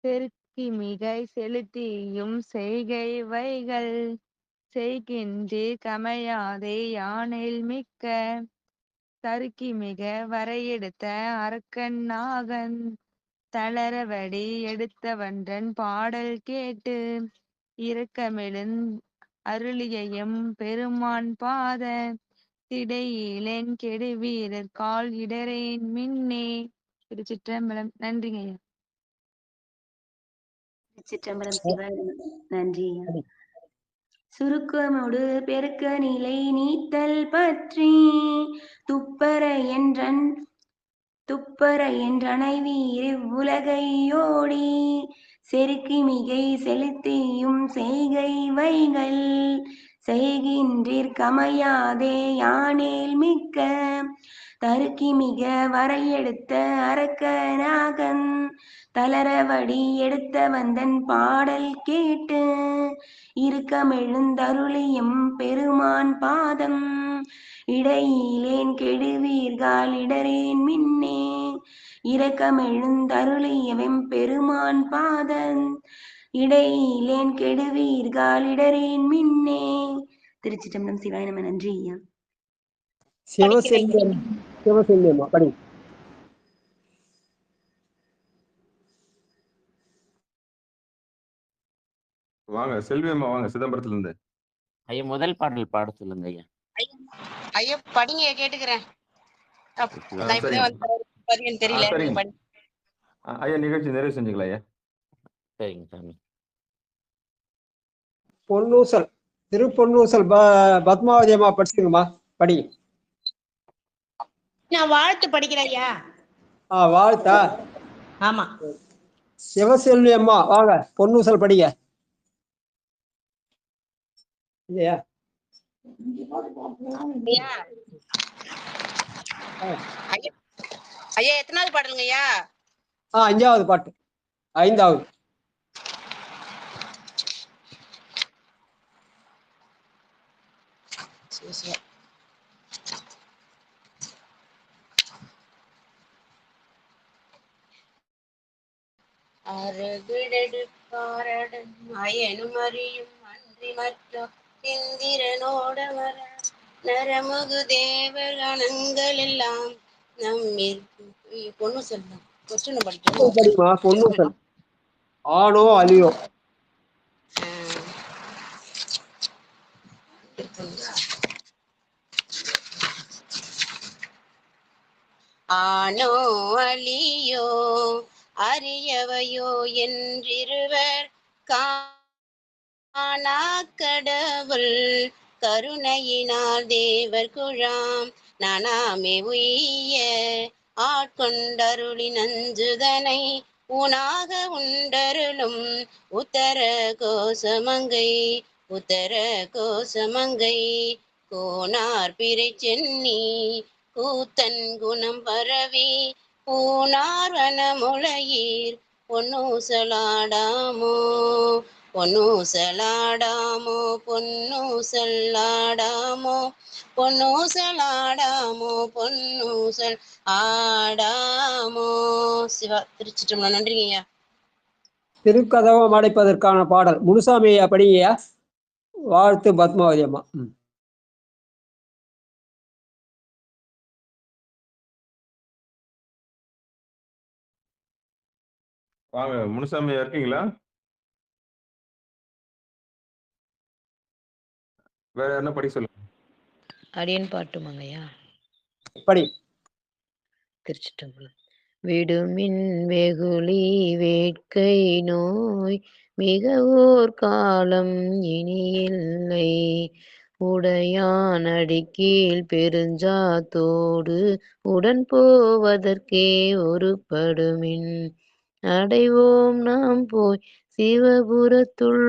பெருக்கி மிகை செலுத்தியும் செய்கை வைகள் செய்கின்றி கமையாதே யானில் மிக்க தருக்கி மிக வரையெடுத்த அரக்கன் நாகன் தளரவடி எடுத்தவன்றன் பாடல் கேட்டு இரக்கமெழுந் அருளியம் பெருமான் பாத திடையிலேன் கெடு வீரர் கால் இடரேன் மின்னே. திருச்சிற்றம்பலம். நன்றிங்க ஐயா. திருச்சிற்றம்பலம் சிவாய நன்றி ஐயா. சுருக்கமோடு பெருக்க நிலை நீத்தல் பற்றி துப்பற என்றனை வீரி உலகையோடி செருக்கி மிகை செலுத்தியும் செய்கை வைகள் செய்கின்றீர் கமையாதே யானேல் மிக்க தருக்கி மிக வரையெடுத்த அரக்கனாகன் தளரவடி எடுத்த வந்தன் பாடல் கேட்டு இருக்கமெழுந்தருளியம் பெருமான் பாதம் இடையிலேன் கெடுவீர்கள் இடரேன் மின்னே இரக்கமெழுந்தருளியவெம் பெருமான் பாதம் இடையிலேன் கெடுவீர்கள் இடரேன் மின்னே. திருச்சிற்றம்பலம். சிவாய நம. நன்றி ஐயா. சிவசெல்வியம்மா படி. வாங்க செல்வியம்மா வாங்க சிதம்பரத்துல இருந்து. ஐயா முதல் பாடல் பாட சொல்லுங்க ஐயா. ஐயா படிங்க கேட்டுக்கிறேன். தெரியல. ஐயா நிகழ்ச்சி நிறைவு செஞ்சுக்கலாம் ஐயா. சரிங்க சாமி. பொன்னூசல் திருப்பொன்னூசல் பத்மாவதி அம்மா படிச்சுங்கம்மா படி. நான் வாழ்த்து படிக்கிறேன் ஐயா. வாழ்த்தா? ஆமா. சிவசெல்வி அம்மா வாங்க பொன்னூசல் படிங்க. இல்லையா? ஐயா எத்தனாவது பாடலுங்க ஐயா? 5வது பாட்டு. 5வது. அருகிடெடுக்காரடன் அயனுமறியும் அன்றி மற்றும் இந்திரனோட வர நரமுகு தேவகணங்கள் எல்லாம் நம்மிற்கு பொண்ணு செல்லும் கொச்சுன்னு படிக்கணும். பொன்னூசல் ஆனோ அலியோ. ஆனோ அலியோ அரியவையோ என்றிருவர் காணா கடவுள் கருணையினால் தேவர் குழாம் நானாமே உய்ய ஆட்கொண்டருளி நஞ்சுதனை உணாக உண்டருளும் உத்தர கோசமங்கை கோனார் பிறை சென்னி கூத்தன் குணம் பரவி பூனார் வனமுளையீர் பொன்னூசலாடாமோ பொன்னூசல் ஆடாமோ. சிவா. திருச்சிட்டம்பலம். நன்றிங்க ஐயா. திருக்கதவம் அடைப்பதற்கான பாடல் முனுசாமி ஐயா படிங்கய்யா. வாழ்த்து பத்மாவதி அம்மா. வாங்க முனுசாமி இருக்கீங்களா? வேற என்ன படி சொல்லுங்க. அடியன் பாட்டுமாங்கய்யா. படி. திருச்சிட்டம்பலம். விடுமின் வெகுளி வேட்கை நோய் மிக ஓர் காலம் இனியில்லை உடையான் அடிக்கீழ் பெருஞ்சாத்தோடு உடன் போவதற்கே ஒருபடுமின் அடைவோம் நாம் போய் சிவபுரத்துள்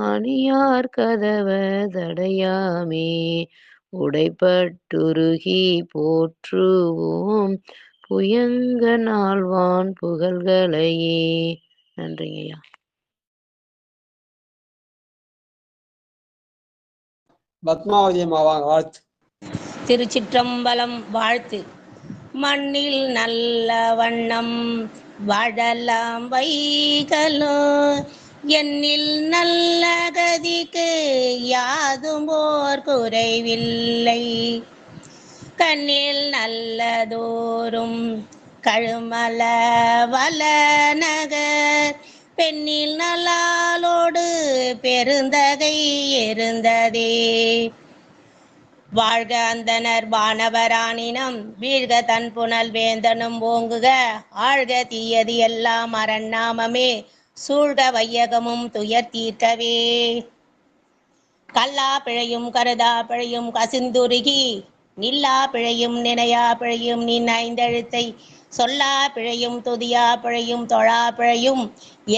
அணியார் கதவதடையாமே உடைப்பட்டுருகி போற்றுவோம் புயங்க நாள்வான் புகழ்களையே. நன்றிங்கய்யா. பத்மாவதி அம்மா வாங்க வாழ்த்து. திருச்சிற்றம்பலம். வாழ்த்து. மண்ணில் நல்ல வண்ணம் வாழலாம் வைகளோ எண்ணில் நல்ல கதிக்கு யாதும் ஓர் குறைவில்லை கண்ணில் நல்லதோறும் கழுமல வல நகர் பெண்ணில் நல்லாளோடு பெருந்தகை இருந்ததே வாழ்க அந்தனர் வானவரானினம் வீழ்க தன் புனல் வேந்தனும் ஓங்குக ஆழ்க தீயது எல்லாம் அரண்நாமமே சூழ்க வையகமும் துயர் தீர்க்கவே கல்லா பிழையும் கருதா பிழையும் கசிந்துருகி நில்லா பிழையும் நினையா பிழையும் நின் ஐந்தெழுத்தை சொல்லா பிழையும் துதியா பிழையும் தொழா பிழையும்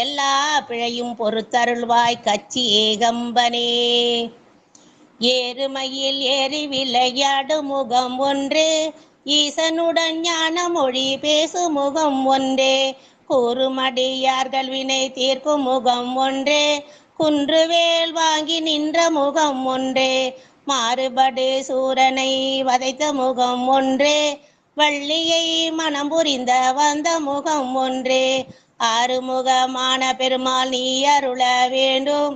எல்லா பிழையும் பொறுத்தருள்வாய் கச்சி ஏகம்பனே ஏறுமையில் ஏறி விளையாடு முகம் ஒன்று ஈசனுடன் ஞான மொழி பேசு முகம் ஒன்றே கூறுமடியார்கள் வினை தீர்க்கும் முகம் ஒன்றே குன்றுவேல் வாங்கி நின்ற முகம் ஒன்றே மாறுபடு சூரனை வதைத்த முகம் ஒன்றே வள்ளியை மனம் புரிந்த வந்த முகம் ஒன்றே ஆறுமுகமான பெருமாள் நீ அருள வேண்டும்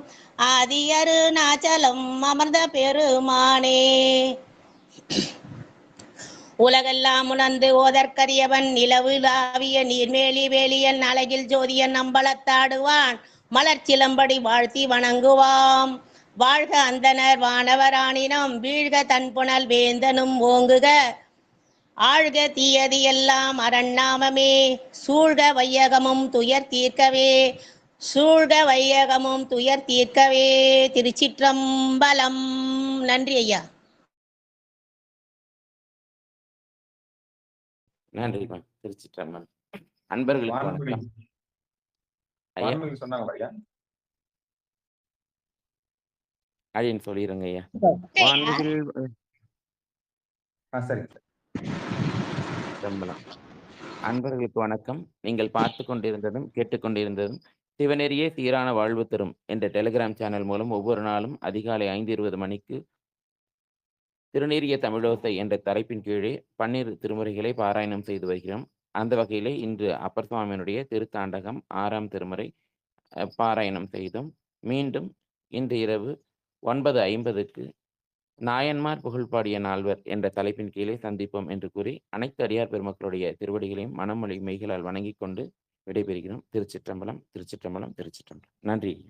ஆதியரு நாச்சலம் அமர்ந்த பெருமானே உலகெல்லாம் உணர்ந்து ஓதற்கரியவன் நிலவுலாவிய நீர்மேலி வேலியன் அழகில் ஜோதியன் அம்பலத்தாடுவான் மலர்ச்சிலம்படி வாழ்த்தி வணங்குவாம் வாழ்க அந்தனர் வானவரானினம் வீழ்க தன்புணல் வேந்தனும் ஓங்குக ஆழ்க தீயது எல்லாம் அரண்நாமமே சூழ்க வையகமும் துயர் தீர்க்கவே சூழ்க வையகமும் துயர் தீர்க்கவே. திருச்சிற்றம்பலம். நன்றி ஐயா. நன்றி. திருச்சிற்றம்பலம். அன்பர்களுக்கு வணக்கம். சொன்னாங்களா ஐயா? அழின்னு சொல்லிடுங்க ஐயா. சரி. அன்பர்களுக்கு வணக்கம். நீங்கள் பார்த்து கொண்டிருந்ததும் கேட்டுக்கொண்டிருந்ததும் சிவநெறியே சீரான வாழ்வு தரும் என்ற டெலிகிராம் சேனல் மூலம் ஒவ்வொரு நாளும் அதிகாலை 5:20 மணிக்கு திருநீரிய தமிழோசை என்ற தலைப்பின் கீழே 12 திருமுறைகளை பாராயணம் செய்து வருகிறோம். அந்த வகையிலே இன்று அப்பர் சுவாமியினுடைய திருத்தாண்டகம் 6ஆம் திருமுறை பாராயணம் செய்தோம். மீண்டும் இன்று இரவு 9:50க்கு நாயன்மார் புகழ்பாடிய நால்வர் என்ற தலைப்பின் கீழே சந்திப்போம் என்று கூறி அனைத்து அடியார் பெருமக்களுடைய திருவடிகளையும் மனமொழி மெய்களால் வணங்கிக் கொண்டு விடைபெறுகிறோம். திருச்சிற்றம்பலம், திருச்சிற்றம்பலம், திருச்சிற்றம்பலம். நன்றி.